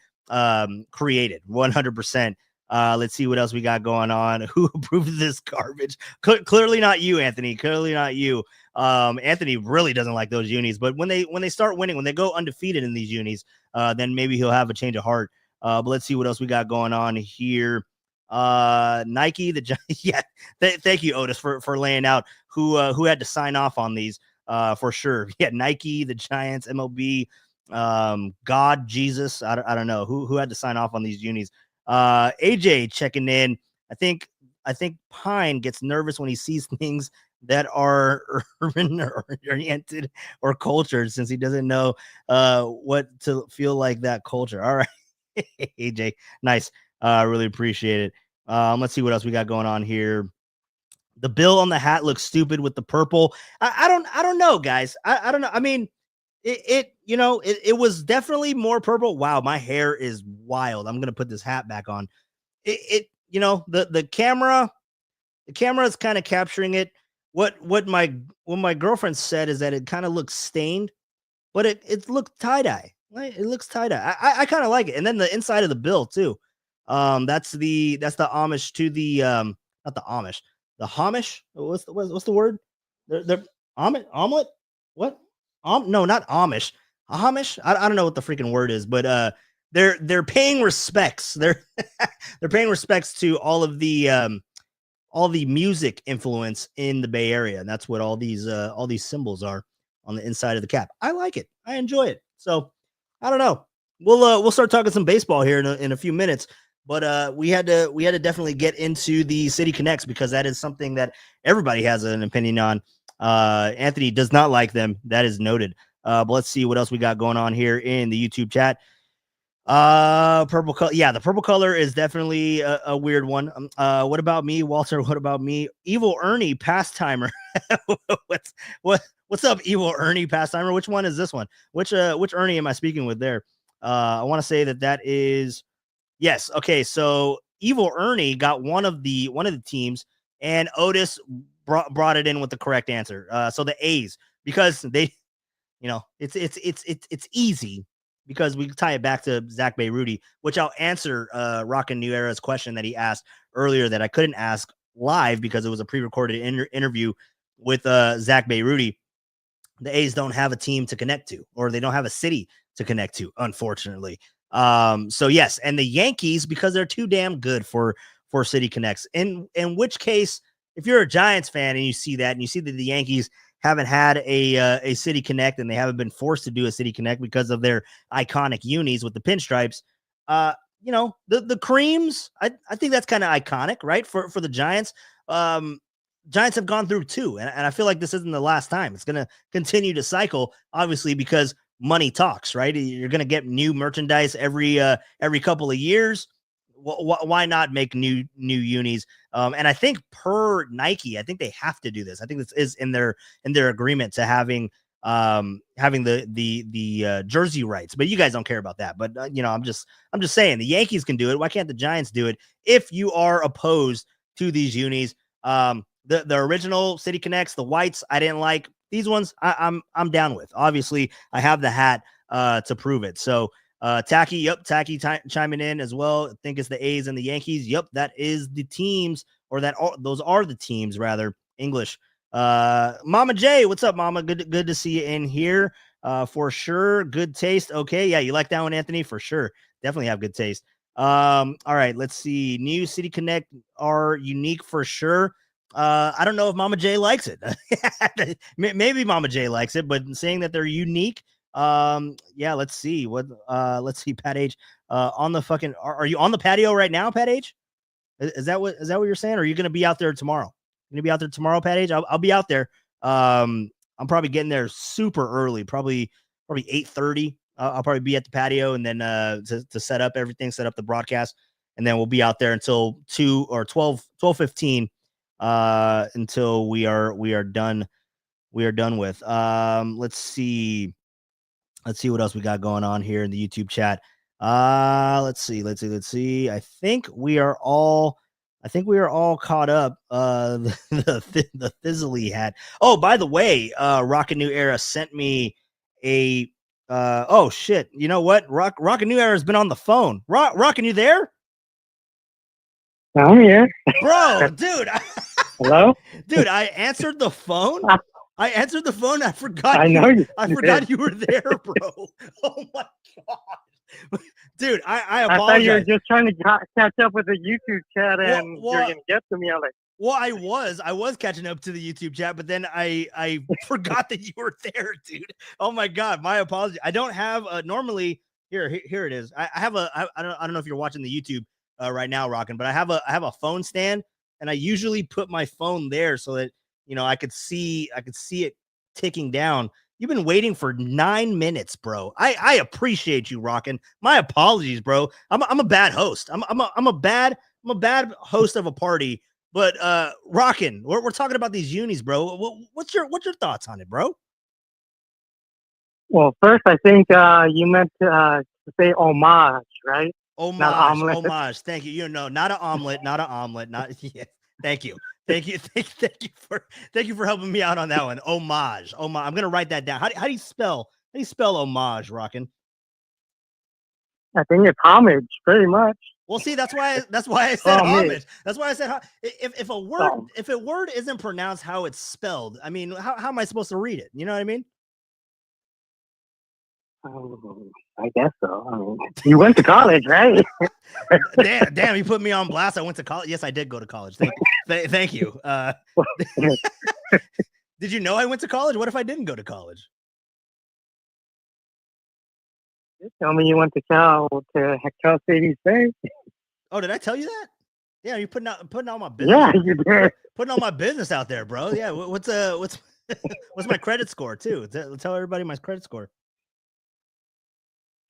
created. 100%. Let's see what else we got going on. Who approved this garbage? Clearly not you, Anthony. Clearly not you. Anthony really doesn't like those unis, but when they start winning, when they go undefeated in these unis, then maybe he'll have a change of heart. But let's see what else we got going on here. Nike, yeah. Thank you, Otis, for laying out who had to sign off on these for sure. Yeah, Nike, the Giants, MLB, God, Jesus. I don't know who had to sign off on these unis. AJ checking in. I think Pine gets nervous when he sees things that are urban or oriented or cultured, since he doesn't know what to feel like that culture. All right. AJ, nice. Really appreciate it. Let's see what else we got going on here. The bill on the hat looks stupid with the purple. I don't know, guys. I don't know. I mean, it was definitely more purple. Wow, my hair is wild. I'm gonna put this hat back on. The camera, The camera is kind of capturing it. What my girlfriend said is that it kind of looks stained, but it looked tie-dye. Right? It looks tie-dye. I kind of like it. And then the inside of the bill too. That's the homage to the not the Amish, the Hamish. What's the word? They're omelet? What? No, not Amish. Amish? I don't know what the freaking word is, but they're paying respects. They're paying respects to all the music influence in the Bay Area, and that's what all these symbols are on the inside of the cap. I like it. I enjoy it. So I don't know. We'll start talking some baseball here in a few minutes, but we had to definitely get into the City Connects because that is something that everybody has an opinion on. Anthony does not like them. That is noted. But let's see what else we got going on here in the YouTube chat. Purple color. Yeah, the purple color is definitely a weird one. What about me, Walter? What about me? Evil Ernie Pastimer. What's up, Evil Ernie Pastimer? Which one is this one? Which Ernie am I speaking with there? I want to say that is yes. Okay, so Evil Ernie got one of the teams, and Otis brought it in with the correct answer. So the A's, because they, it's easy. Because we tie it back to Zack Bayrouty, which I'll answer Rockin' New Era's question that he asked earlier that I couldn't ask live because it was a pre-recorded interview with Zack Bayrouty. The A's don't have a team to connect to, or they don't have a city to connect to, unfortunately. So yes, and the Yankees, because they're too damn good for City Connects. In which case, if you're a Giants fan and you see that, and you see that the Yankees haven't had a City Connect, and they haven't been forced to do a City Connect because of their iconic unis with the pinstripes. The creams, I think that's kind of iconic, right? For the Giants. Giants have gone through two, and I feel like this isn't the last time. It's going to continue to cycle, obviously, because money talks, right? You're going to get new merchandise every couple of years. Why not make new unis? And I think per Nike, I think they have to do this. I think this is in their agreement to having the jersey rights. But you guys don't care about that. But I'm just saying the Yankees can do it. Why can't the Giants do it? If you are opposed to these unis, the original City Connects, the whites, I didn't like. These ones I'm down with. Obviously, I have the hat to prove it. So. Tacky chiming in as well. I think it's the A's and the Yankees. Yep, that is the teams, or those are the teams rather. English. Mama J, what's up, Mama? Good to see you in here. For sure. Good taste. Okay, yeah, you like that one, Anthony? For sure. Definitely have good taste. All right, let's see. New City Connect are unique for sure. I don't know if Mama J likes it. Maybe Mama J likes it, but saying that they're unique. Yeah, let's see let's see, Pat H, on the fucking, are you on the patio right now, Pat H? Is that what you're saying? Or are you going to be out there tomorrow? You're going to be out there tomorrow, Pat H? I'll be out there. I'm probably getting there super early, probably 8:30. I'll probably be at the patio, and then, to set up everything, set up the broadcast. And then we'll be out there until 2 or 12:15, until we are done. We are done with, let's see what else we got going on here in the YouTube chat. Let's see. I think we are all caught up. The Thizzly hat. Oh, by the way, Rockin' New Era sent me a, oh shit. You know what? Rockin' New Era has been on the phone. Rockin', you there? I'm here. Bro, dude. Hello? Dude, I answered the phone. I forgot. I forgot you were there, bro. Oh my god, dude! I apologize. I thought you were just trying to catch up with the YouTube chat, and you're gonna get to me. I'm like, well, I was catching up to the YouTube chat, but then I forgot that you were there, dude. Oh my god, my apologies. I don't have normally here it is. I have I don't know if you're watching the YouTube right now, Rockin', but I have a phone stand, and I usually put my phone there so that I could see it ticking down. You've been waiting for 9 minutes, bro. I appreciate you, Rockin'. My apologies, bro. I'm a bad host. I'm a bad host of a party. But Rockin', we're talking about these unis, bro. What's your thoughts on it, bro? Well, first, I think you meant to say homage, right? Homage. Thank you. Not an omelet. Not yeah. Thank you. Thank you for helping me out on that one. Homage. I'm gonna write that down. How do you spell homage, Rockin'? I think it's homage, pretty much. Well, see, that's why I said homage. That's why I said if a word isn't pronounced how it's spelled, I mean, how am I supposed to read it? You know what I mean? I guess so. I mean, you went to college, right? damn, you put me on blast. I went to college. Yes, I did go to college. Thank you. Did you know I went to college? What if I didn't go to college? Tell me you went to Cal State State. Oh, did I tell you that? Yeah, you're putting all my business. Yeah, you did. Putting all my business out there, bro. Yeah, what's my credit score too? Tell everybody my credit score.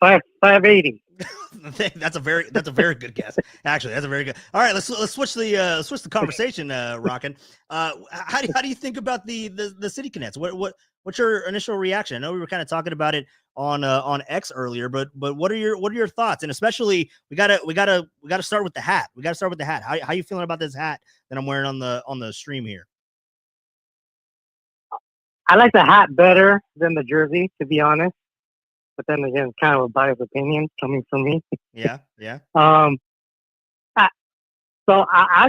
580. That's a very good guess. Actually, that's a very good. All right, let's switch the conversation, Rockin'. How do you think about the City Connects? What's your initial reaction? I know we were kind of talking about it on X earlier, but what are your thoughts? And especially we gotta start with the hat. We gotta start with the hat. How you feeling about this hat that I'm wearing on the stream here? I like the hat better than the jersey, to be honest. But then again, kind of a biased opinion coming from me. Yeah. I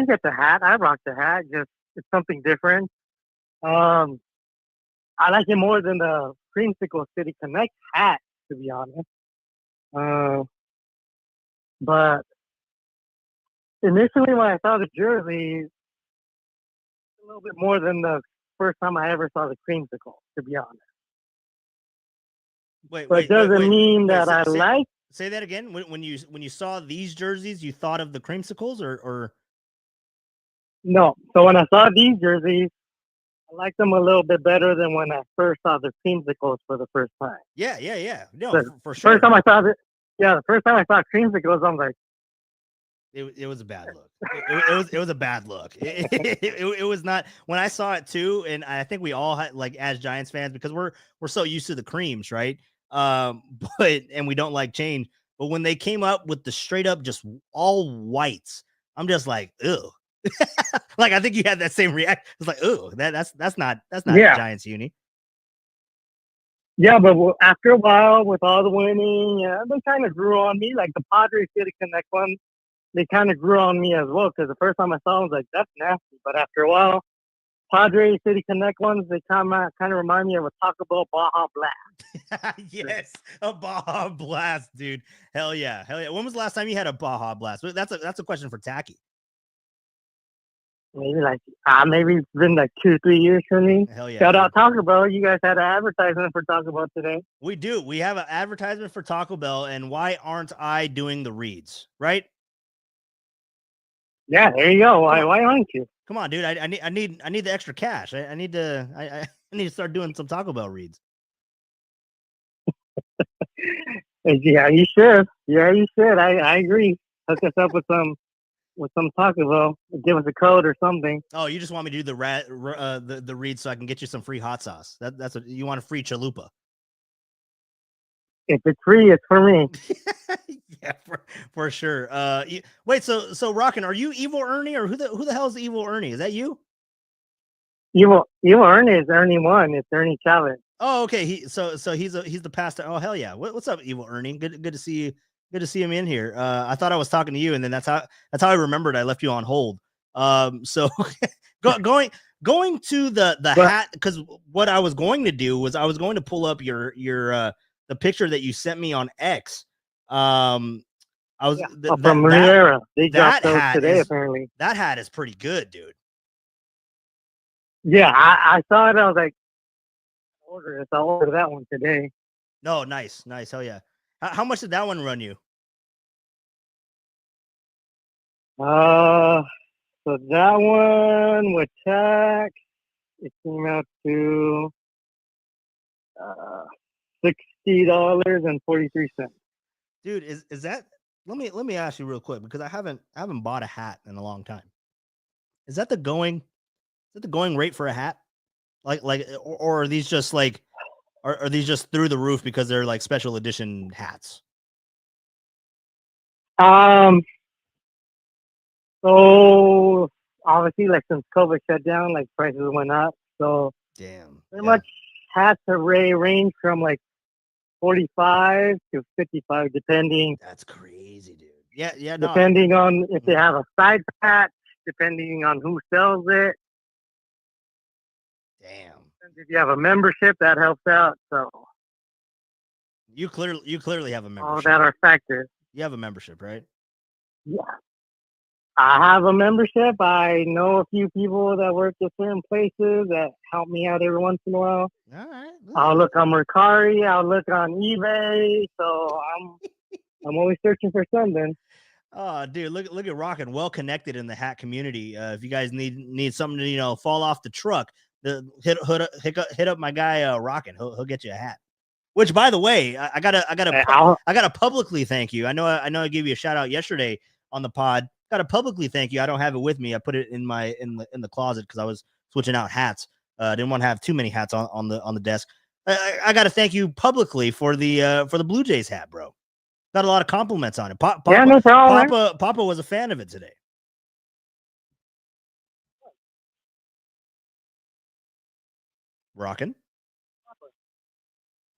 get the hat. I rock the hat. Just it's something different. I like it more than the Creamsicle City Connect hat, to be honest. But initially, when I saw the jersey, a little bit more than the first time I ever saw the Creamsicle, to be honest. But it doesn't mean that I like. Say that again. When you saw these jerseys, you thought of the Creamsicles, or no? So when I saw these jerseys, I liked them a little bit better than when I first saw the Creamsicles for the first time. Yeah. No, for sure. The first time I saw Creamsicles, I'm like, it was a bad look. It was a bad look. It was not when I saw it too, and I think we all had, like, as Giants fans, because we're so used to the creams, right? And we don't like change. But when they came up with the straight up just all whites, I'm just like, ew. Like, I think you had that same reaction. It's like, ew, that's not Giants uni. Yeah, but after a while, with all the winning, they kind of grew on me. Like the Padres City Connect one, they kind of grew on me as well. Because the first time I saw them, I was like, that's nasty. But after a while, Padres City Connect ones, they kind of remind me of a Taco Bell Baja Blast. Yes, a Baja Blast, dude. Hell yeah. When was the last time you had a Baja Blast? That's a question for Tacky. Maybe it's been like 2-3 years for me. Hell yeah. Shout out Taco Bell. You guys had an advertisement for Taco Bell today. We do. We have an advertisement for Taco Bell, and why aren't I doing the reads, right? Yeah, there you go. Why aren't you? Come on, dude. I need the extra cash. I need to start doing some Taco Bell reads. Yeah, you should. I agree. Hook us up with some Taco Bell. Give us a code or something. Oh, you just want me to do the read so I can get you some free hot sauce. That's what you want, a free chalupa. If it's free, it's for me. Yeah, for sure. Wait, so Rockin', are you Evil Ernie, or who the hell is Evil Ernie? Is that you? Evil Ernie is Ernie one. It's Ernie Chavez. Oh, okay. He's the pastor. Oh, hell yeah. What's up, Evil Ernie? Good to see you. Good to see him in here. I thought I was talking to you, and then that's how I remembered I left you on hold. So going to the hat, because what I was going to do was I was going to pull up your the picture that you sent me on X. From Rivera. They got those today, apparently. That hat is pretty good, dude. Yeah, I saw it. I was like, I'll order that one today. No, nice. Hell yeah. How much did that one run you? So that one with tax, it came out to $60.43. Dude, is that? Let me ask you real quick, because I haven't bought a hat in a long time. Is that the going rate for a hat? Or are these just like are these just through the roof because they're like special edition hats? So obviously, like since COVID shut down, like prices went up. So pretty much hats array range from like 45 to 55, depending. That's crazy, dude. Yeah. No. Depending on if they have a side patch, depending on who sells it. Damn. If you have a membership, that helps out. So you clearly have a membership. All that are factors. You have a membership, right? Yeah. I have a membership. I know a few people that work at certain places that help me out every once in a while. All right. I'll look on Mercari. I'll look on eBay. So I'm always searching for something. Oh, dude, look at Rockin', well connected in the hat community. If you guys need something to fall off the truck, hit up my guy Rockin'. He'll get you a hat. Which, by the way, I gotta publicly thank you. I know I gave you a shout out yesterday on the pod. Gotta publicly thank you. I don't have it with me. I put it in the closet because I was switching out hats. Didn't want to have too many hats on the desk. I gotta thank you publicly for the Blue Jays hat, bro. Got a lot of compliments on it. Yeah, no problem. Papa was a fan of it today. Rockin'.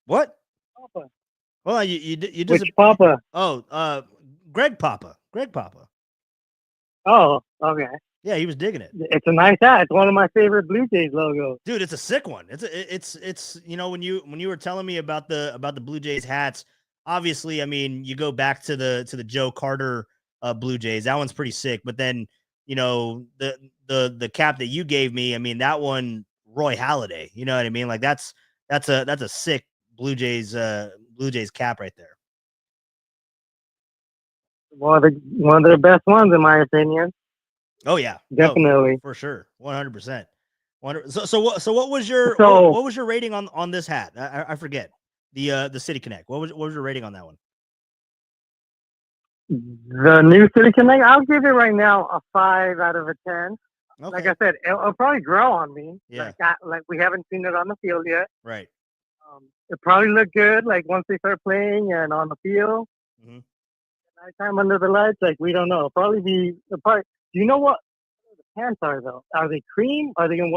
What? Papa. Well, you just Which Papa? Oh, Greg Papa. Oh, okay. Yeah, he was digging it. It's a nice hat. It's one of my favorite Blue Jays logos. Dude, it's a sick one. It's when you were telling me about the Blue Jays hats, obviously, I mean, you go back to the Joe Carter Blue Jays. That one's pretty sick. But then, the cap that you gave me, I mean, that one, Roy Halladay. You know what I mean? Like that's a sick Blue Jays cap right there. One of the best ones, in my opinion. Oh yeah, definitely, for sure, 100%. So what was your rating on this hat? I forget the City Connect. What was your rating on that one? The new City Connect, I'll give it right now a 5 out of a 10. Okay. Like I said, it'll probably grow on me. Yeah, like we haven't seen it on the field yet. Right. It probably look good like once they start playing and on the field. Mm-hmm. Nighttime under the lights, like we don't know. Do you know what the pants are though? Are they cream? Or are they gonna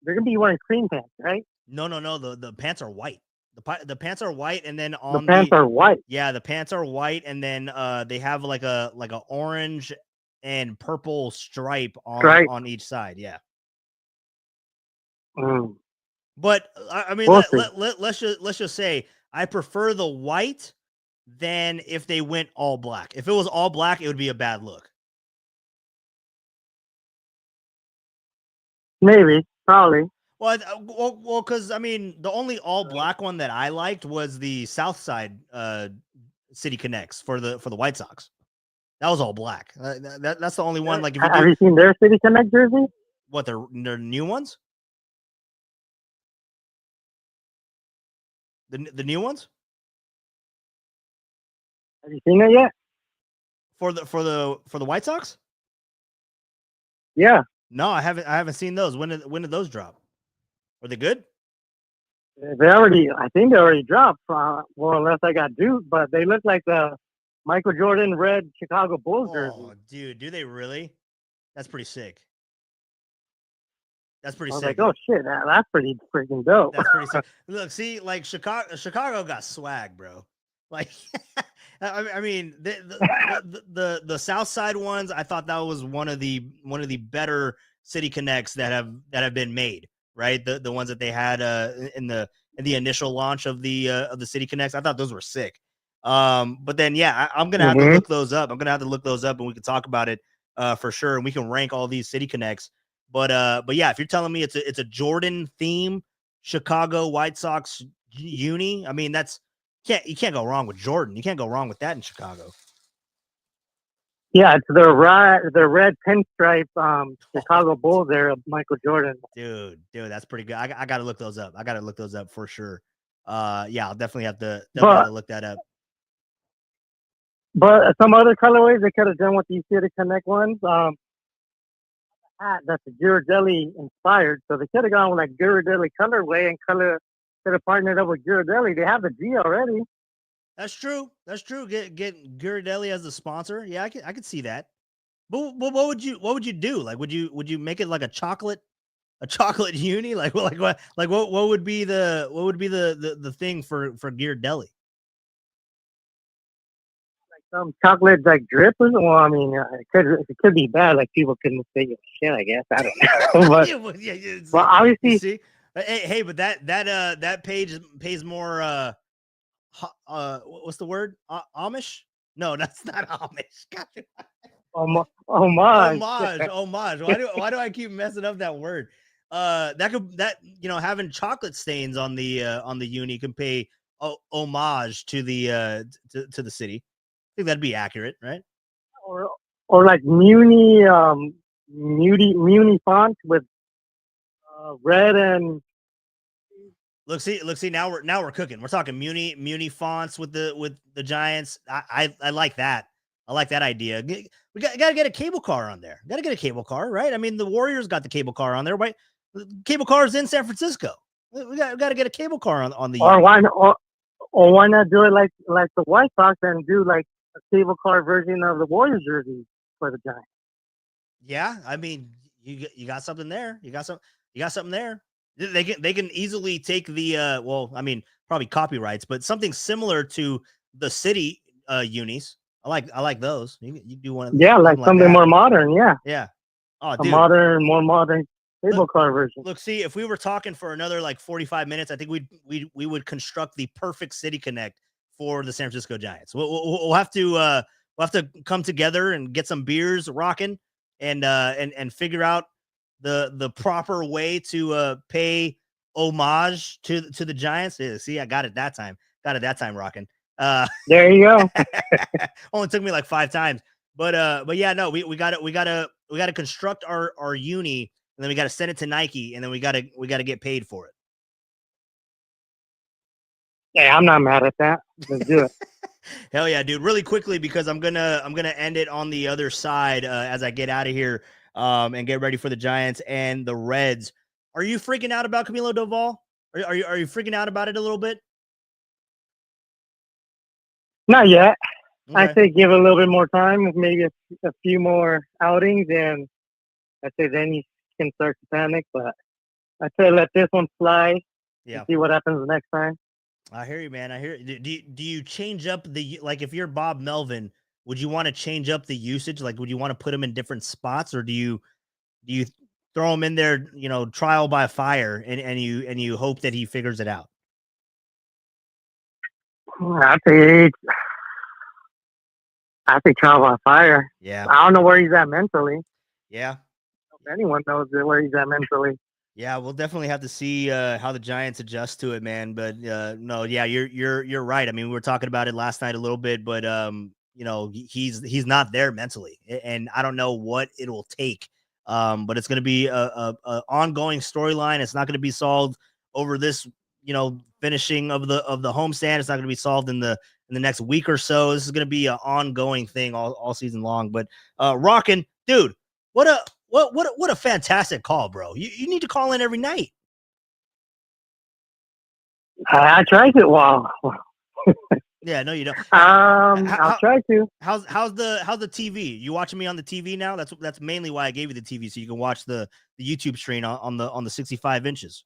they're gonna be wearing cream pants, right? No. The pants are white. The pants are white, and then the pants are white. Yeah, the pants are white, and then they have like a orange and purple stripe on each side. Yeah. But I mean, let's just say I prefer the white than if they went all black. If it was all black, it would be a bad look. Maybe, probably. Well, because I mean, the only all black one that I liked was the South Side City Connects for the White Sox. That was all black. That's the only one. Like, have you seen their City Connect jersey? What, their new ones? The new ones? Have you seen it yet? For the White Sox? Yeah. No, I haven't seen those. When did those drop? Were they good? I think they already dropped. Unless I got duped, but they look like the Michael Jordan red Chicago Bulls jersey. Oh, dude, do they really? That's pretty sick. That's pretty I was sick. like, oh shit, that's pretty freaking dope. That's pretty sick. Look, see, like Chicago got swag, bro. Like, I mean, the South Side ones, I thought that was one of the better City Connects that have been made. Right, the ones that they had in the initial launch of the City Connects, I thought those were sick. But then I'm gonna have to look those up. I'm gonna have to look those up, and we can talk about it for sure, and we can rank all these City Connects. But yeah, if you're telling me it's a Jordan theme Chicago White Sox uni, I mean you can't go wrong with Jordan. You can't go wrong with that in Chicago. Yeah, it's the red pinstripe Chicago Bulls there of Michael Jordan. Dude, that's pretty good. I got to look those up. I got to look those up for sure. Yeah, I'll definitely have to look that up. But some other colorways they could have done with these City Connect ones. Hat that's Ghirardelli inspired, so they could have gone with like Ghirardelli colorway and could have partnered up with Ghirardelli. They have the G already. That's true. Get Ghirardelli as the sponsor. Yeah, I could see that. But what would you do? Like, would you make it like a chocolate uni? Like what would be the thing for Gear Deli? Some chocolate like drip or well, I mean, it could be bad. Like people couldn't say shit. I guess I don't know. But well, obviously, you see, hey, but that page pays more. What's the word? Amish? No, that's not Amish. homage. Homage. Why do I keep messing up that word? Having chocolate stains on the uni can pay homage to the to the city. I think that'd be accurate, right? Or like Muni font with red and look. See. Now we're cooking. We're talking Muni fonts with the Giants. I like that. I like that idea. We got to get a cable car on there. Got to get a cable car, right? I mean, the Warriors got the cable car on there, right? The cable car is in San Francisco. We got to get a cable car on the. Or why not do it like the White Sox and do like a cable car version of the Warriors jersey for the Giants? Yeah, I mean, you got something there. You got something there. They can easily take the probably copyrights, but something similar to the city unis. I like those. You do one. Yeah, like something more modern. Yeah. Yeah. Oh, dude. More modern cable car version. Look, see, if we were talking for another like 45 minutes, I think we would construct the perfect city connect for the San Francisco Giants. We'll have to come together and get some beers rocking and figure out the proper way to pay homage to the Giants. Yeah, see, I got it that time. Rocking. There you go. Only took me like 5 times, but yeah, no, we got to construct our uni, and then we got to send it to Nike, and then we got to get paid for it. Yeah, I'm not mad at that. Let's do it. Hell yeah, dude! Really quickly, because I'm gonna end it on the other side as I get out of here and get ready for the Giants and the Reds. Are you freaking out about Camilo Doval? Are you freaking out about it a little bit? Not yet. Okay. I say give it a little bit more time, maybe a few more outings, and I say then you can start to panic. But I say let this one fly. Yeah. See what happens the next time. I hear you, man. I hear you. Do you change up like if you're Bob Melvin, would you want to change up the usage? Like, would you want to put him in different spots, or do you throw him in there, trial by fire, and you hope that he figures it out? I think trial by fire. Yeah. I don't know where he's at mentally. Yeah. If anyone knows where he's at mentally. Yeah, we'll definitely have to see how the Giants adjust to it, man. But no, yeah, you're right. I mean, we were talking about it last night a little bit, but he's not there mentally, and I don't know what it will take. But it's going to be a ongoing storyline. It's not going to be solved over this, finishing of the homestand. It's not going to be solved in the next week or so. This is going to be an ongoing thing all season long. But rocking, dude, what a fantastic call, bro. You need to call in every night. I tried to. Wow. Yeah, no, you don't. I'll try to. How's the TV? You watching me on the TV now? That's mainly why I gave you the TV, so you can watch the YouTube stream on the 65 inches.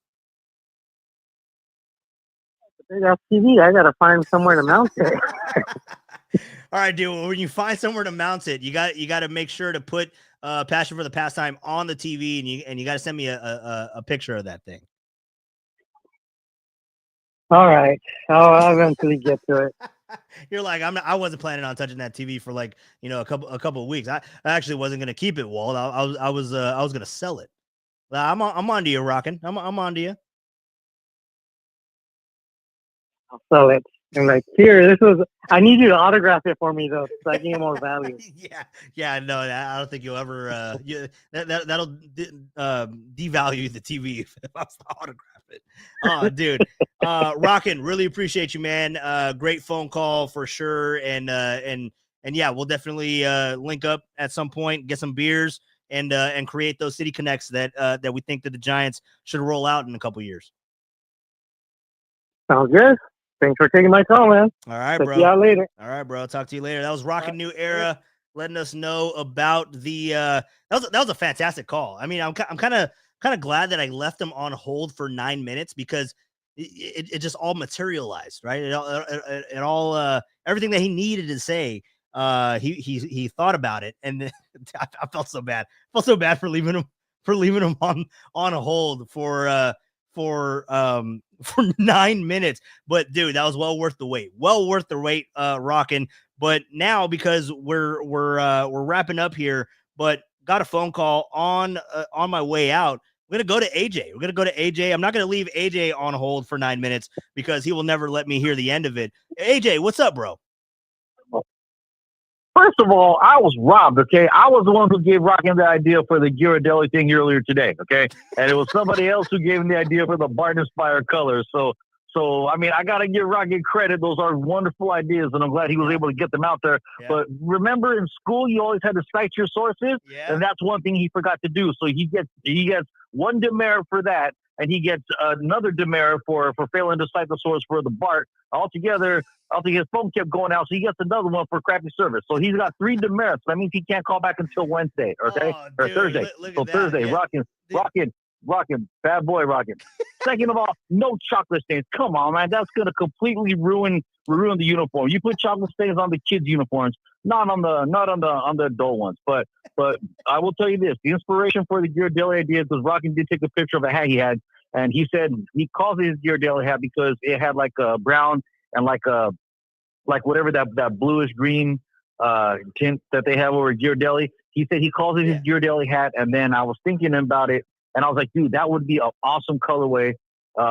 Big ass TV. I gotta find somewhere to mount it. All right, dude. When you find somewhere to mount it, you got to make sure to put Passion for the Pastime on the TV, and you got to send me a picture of that thing. All right, I'll eventually get to it. You're like, I wasn't planning on touching that TV for like a couple of weeks. I actually wasn't gonna keep it, Walt. I was gonna sell it. I'm on to you, rocking. I'm on to you. I'll sell it. I'm like, here, I need you to autograph it for me, though, so I can get more value. Yeah, no, I don't think you'll ever, that'll devalue the TV if I was to autograph it. Oh, dude, rockin', really appreciate you, man. Great phone call for sure. And yeah, we'll definitely link up at some point, get some beers and create those city connects that we think that the Giants should roll out in a couple years. Sounds good. Thanks for taking my call, man. All right, bro. See you later. All right, bro. Talk to you later. That was Rockin' New Era. letting us know about the that was a fantastic call. I mean, I'm kind of glad that I left him on hold for 9 minutes because it just all materialized, right? It all everything that he needed to say. He thought about it, and I felt so bad. I felt so bad for leaving him on a hold for 9 minutes. But dude, that was well worth the wait. Rockin'. But now, because we're wrapping up here, but got a phone call on my way out. We're gonna go to AJ. I'm not gonna leave AJ on hold for 9 minutes because he will never let me hear the end of it. AJ, what's up, bro? First of all, I was robbed, okay? I was the one who gave Rockin' the idea for the Ghirardelli thing earlier today, okay? And it was somebody else who gave him the idea for the Bart-inspired colors. So I mean, I got to give Rockin' credit. Those are wonderful ideas, and I'm glad he was able to get them out there. Yeah. But remember, in school, you always had to cite your sources, and that's one thing he forgot to do. So he gets one demerit for that, and he gets another demerit for failing to cite the source for the Bart. Altogether, his phone kept going out, so he gets another one for crappy service. So he's got 3 demerits. That means he can't call back until Wednesday, okay? Or Thursday. So Thursday, yeah. Rockin', bad boy Rockin'. Second of all, no chocolate stains. Come on, man. That's going to completely ruin the uniform. You put chocolate stains on the kids' uniforms, not on the adult ones. But I will tell you this: the inspiration for the Ghirardelli idea, because Rockin' did take a picture of a hat he had, and he said he calls it his Ghirardelli hat because it had like a brown and like whatever that bluish green tint that they have over Ghirardelli. He said he calls it his Ghirardelli hat, and then I was thinking about it, and I was like, dude, that would be an awesome colorway.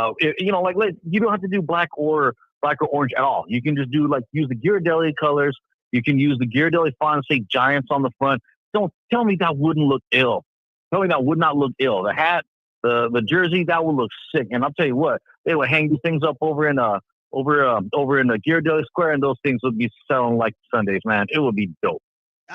You don't have to do black or orange at all. You can just use the Ghirardelli colors. You can use the Ghirardelli font, say Giants on the front. Don't tell me that wouldn't look ill. Tell me that would not look ill. The hat, the jersey, that would look sick. And I'll tell you what, they would hang these things up over in the Ghirardelli Square, and those things would be selling like Sundays, man. It would be dope.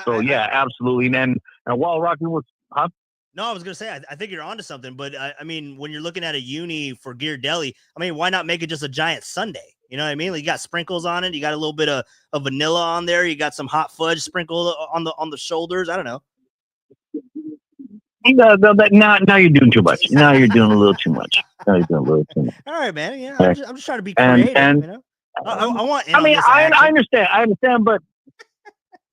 So yeah, absolutely. And while Rockin' was, huh? No, I was going to say, I think you're onto something, but I mean, when you're looking at a uni for Ghirardelli, I mean, why not make it just a giant sundae? You know what I mean? Like, you got sprinkles on it. You got a little bit of vanilla on there. You got some hot fudge sprinkled on the shoulders. I don't know. Now you're doing too much. Now you're doing a little too much. All right, man. Yeah, I'm just trying to be creative. And you know, I want. I understand, but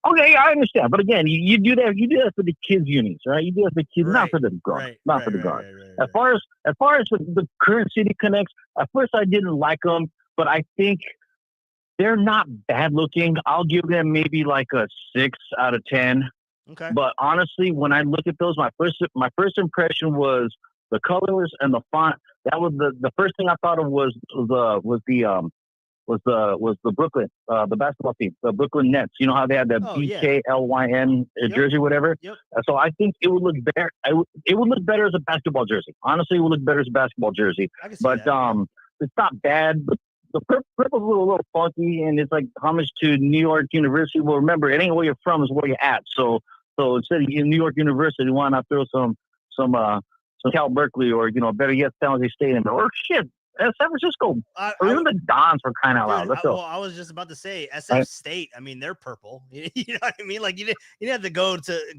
okay, I understand. But again, you do that for the kids' unis, right? You do that for the kids, not for the grown, for the guard. As far as the current City Connects, at first I didn't like them, but I think they're not bad looking. I'll give them maybe like a 6 out of 10. Okay. But honestly, when I look at those, my first impression was the colors and the font. That was the first thing I thought of was the Brooklyn, the basketball team, the Brooklyn Nets. You know how they had the BKLYN jersey, whatever. Yep. So I think it would look better. It would look better as a basketball jersey. Honestly, it would look better as a basketball jersey. But it's not bad. But the purple's a little funky, and it's like homage to New York University. Well, remember, it ain't where you're from; it's where you're at. So instead of New York University, why not throw some Cal Berkeley, or better yet, San Jose State, or shit, San Francisco, or even the Dons, for crying out loud. Let's go. I was just about to say SF State. I mean, they're purple. You know what I mean? Like you didn't have to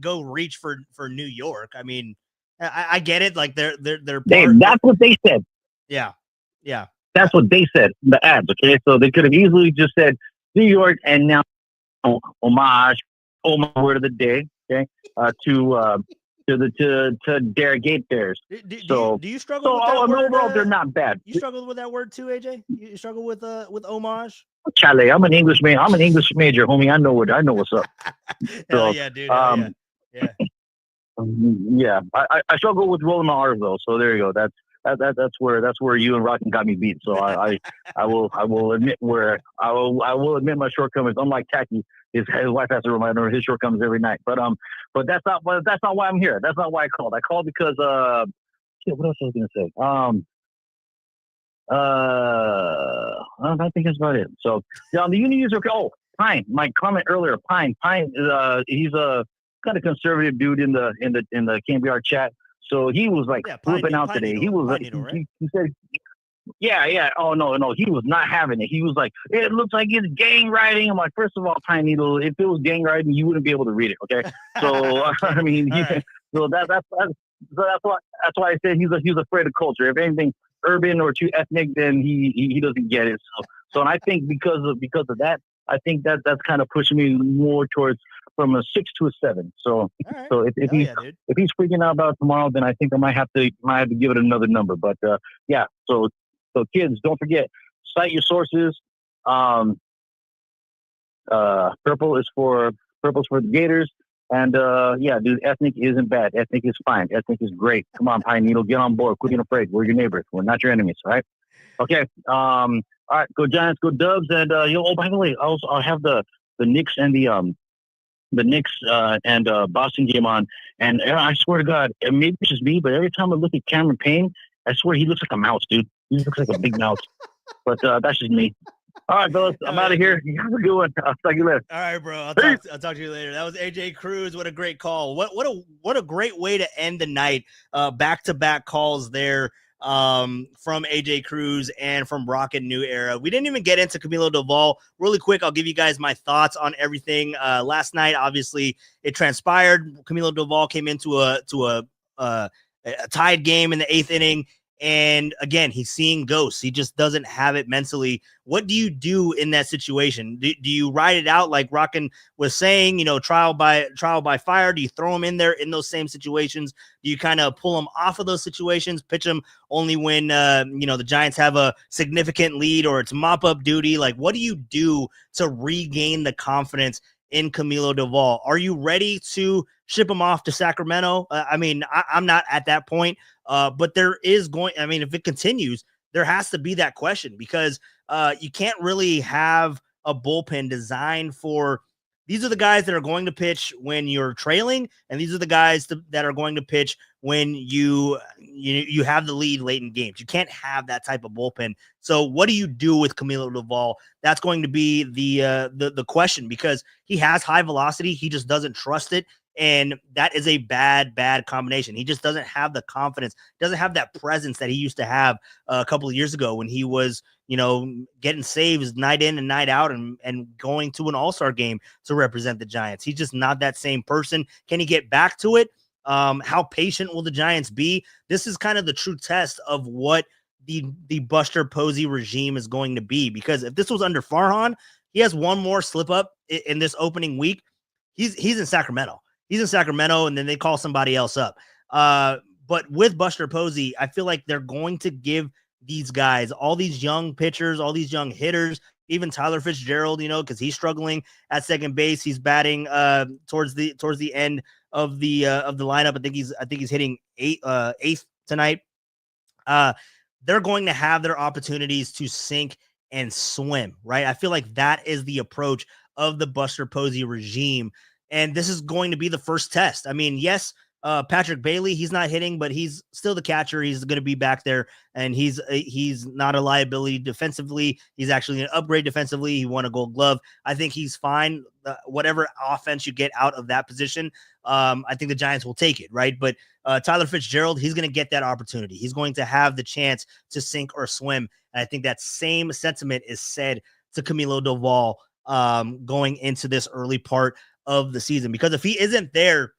go reach for New York. I mean, I get it. Like they're that's what they said. Yeah. That's what they said in the ads. Okay, so they could have easily just said New York, and now homage, word of the day. Okay, to Derek Gate Bears. Do you struggle with that word? Overall, they're not bad. You struggled with that word too, AJ? You struggle with homage? Chale, I'm an English man. I'm an English major, homie. I know what's up. Hell yeah, dude. Yeah. I struggle with rolling my R's though. So there you go. That's where you and Rockin' got me beat. So I will admit my shortcomings. Unlike Tacky, his wife has to remind her his shortcomings every night. But that's not why I'm here. That's not why I called. I called because what else was I gonna say? I think that's about it. So the uni user. Oh, Pine. My comment earlier. Pine. He's a kind of conservative dude in the KBR chat. So he was like flipping out today. He was like, he said, Yeah. Oh, no. He was not having it. He was like, it looks like it's gang writing. I'm like, first of all, Pine Needle, if it was gang writing, you wouldn't be able to read it. Okay. So, I mean, so that's why I said he's afraid of culture. If anything, urban or too ethnic, then he doesn't get it. So, and I think because of that, I think that's kind of pushing me more towards from a 6 to a 7. So, right. So if he's freaking out about tomorrow, then I think I might have to give it another number. But yeah, so kids, don't forget, cite your sources. Purple is for the Gators, and yeah, dude, ethnic isn't bad. Ethnic is fine. Ethnic is great. Come on, Pine Needle, get on board. Quit being afraid. We're your neighbors. We're not your enemies. All right. Okay. All right. Go Giants. Go Dubs. And oh, by the way, I'll have the Knicks and the Knicks and Boston game on, and I swear to God, maybe it's just me, but every time I look at Cameron Payne, I swear he looks like a mouse, dude. He looks like a big mouse. But that's just me. All right, fellas, I'm out of here. You have a good one. I'll talk to you later. All right, bro. I'll talk to you later. That was AJ Cruz. What a great call. What a great way to end the night. Back-to-back calls there from AJ Cruz and from Rocket New Era. We didn't even get into Camilo Doval. Really quick, I'll give you guys my thoughts on everything. Last night, obviously, it transpired. Camilo Doval came into a tied game in the 8th inning. And again, he's seeing ghosts. He just doesn't have it mentally. What do you do in that situation? Do you ride it out like Rockin was saying, trial by fire? Do you throw him in there in those same situations? Do you kind of pull him off of those situations, pitch him only when, the Giants have a significant lead or it's mop-up duty? Like, what do you do to regain the confidence in Camilo Doval? Are you ready to ship him off to Sacramento? I'm not at that point. But there is if it continues, there has to be that question because you can't really have a bullpen designed for these are the guys that are going to pitch when you're trailing, and these are the guys that are going to pitch when you have the lead late in games. You can't have that type of bullpen. So what do you do with Camilo Doval? That's going to be the question because he has high velocity. He just doesn't trust it. And that is a bad combination. He just doesn't have the confidence, doesn't have that presence that he used to have a couple of years ago when he was, getting saves night in and night out and going to an all-star game to represent the Giants. He's just not that same person. Can he get back to it? How patient will the Giants be? This is kind of the true test of what the Buster Posey regime is going to be. Because if this was under Farhan, he has one more slip up in this opening week. He's in Sacramento. He's in Sacramento, and then they call somebody else up. But with Buster Posey, I feel like they're going to give these guys, all these young pitchers, all these young hitters, even Tyler Fitzgerald, because he's struggling at second base. He's batting towards the end of the lineup. I think he's hitting eighth tonight. They're going to have their opportunities to sink and swim, right? I feel like that is the approach of the Buster Posey regime. And this is going to be the first test. I mean, yes, Patrick Bailey, he's not hitting, but he's still the catcher. He's going to be back there, and he's not a liability defensively. He's actually an upgrade defensively. He won a Gold Glove. I think he's fine. Whatever offense you get out of that position, I think the Giants will take it, right? But Tyler Fitzgerald, he's going to get that opportunity. He's going to have the chance to sink or swim. And I think that same sentiment is said to Camilo Doval going into this early part of the season, because if he isn't there,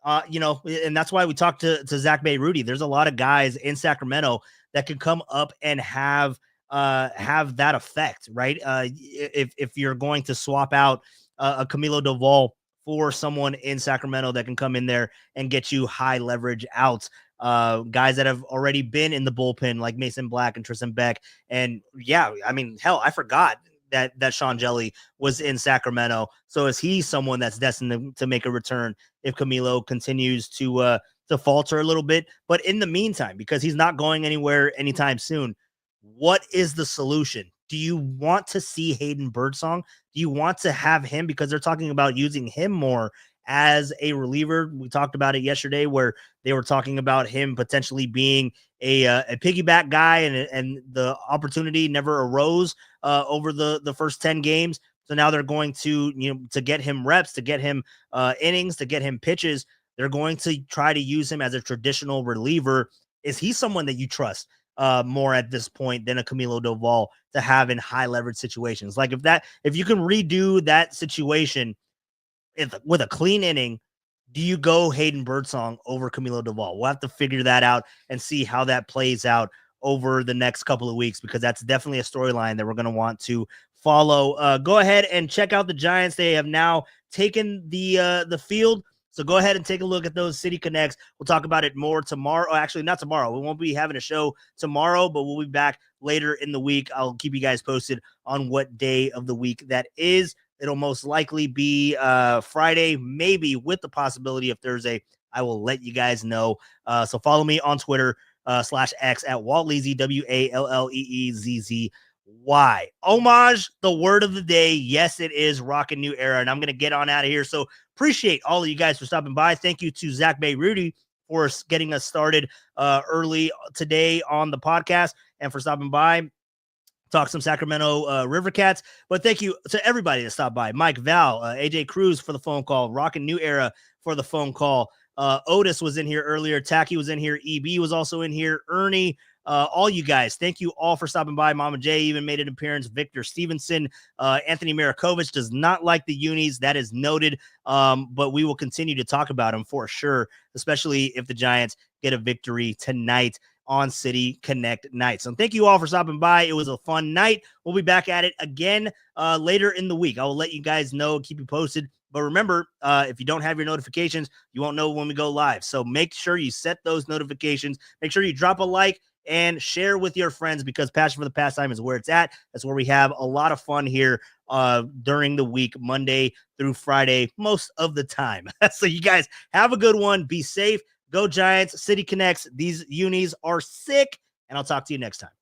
and that's why we talked to Zack Bayrouty. There's a lot of guys in Sacramento that could come up and have that effect, right? If you're going to swap out a Camilo Doval for someone in Sacramento that can come in there and get you high leverage outs, guys that have already been in the bullpen like Mason Black and Tristan Beck, and hell, I forgot that Sean Jelly was in Sacramento. So is he someone that's destined to make a return if Camilo continues to falter a little bit? But in the meantime, because he's not going anywhere anytime soon, what is the solution? Do you want to see Hayden Birdsong? Do you want to have him, because they're talking about using him more as a reliever? We talked about it yesterday where they were talking about him potentially being a piggyback guy, and the opportunity never arose over the first 10 games. So now they're going to get him reps, to get him innings, to get him pitches. They're going to try to use him as a traditional reliever. Is he someone that you trust? more at this point than a Camilo Doval to have in high leverage situations. Like if you can redo that situation with a clean inning, do you go Hayden Birdsong over Camilo Doval? We'll have to figure that out and see how that plays out over the next couple of weeks, because that's definitely a storyline that we're going to want to follow. Go ahead and check out the Giants. They have now taken the field. So go ahead and take a look at those City Connects. We'll talk about it more tomorrow. Actually, not tomorrow. We won't be having a show tomorrow, but we'll be back later in the week. I'll keep you guys posted on what day of the week that is. It'll most likely be Friday, maybe with the possibility of Thursday. I will let you guys know. So follow me on Twitter /X at Waltleezy, WALLEEZZY. Homage, the word of the day. Yes, it is Rockin' New Era, and I'm going to get on out of here. So appreciate all of you guys for stopping by. Thank you to Zack Bayrouty for getting us started early today on the podcast and for stopping by. Talk some Sacramento Rivercats. But thank you to everybody that stopped by. Mike, Val, AJ Cruz for the phone call. Rockin' New Era for the phone call. Otis was in here earlier. Tacky was in here. EB was also in here. Ernie, all you guys, thank you all for stopping by. Mama J even made an appearance. Victor Stevenson, Anthony Mirakovich does not like the unis. That is noted. But we will continue to talk about him for sure, especially if the Giants get a victory tonight on City Connect night. So thank you all for stopping by. It was a fun night. We'll be back at it again later in the week. I will let you guys know, keep you posted. But remember, if you don't have your notifications, you won't know when we go live. So make sure you set those notifications. Make sure you drop a like and share with your friends, because Passion for the Pastime is where it's at. That's where we have a lot of fun here during the week, Monday through Friday, most of the time. So you guys have a good one. Be safe. Go Giants. City Connects. These unis are sick. And I'll talk to you next time.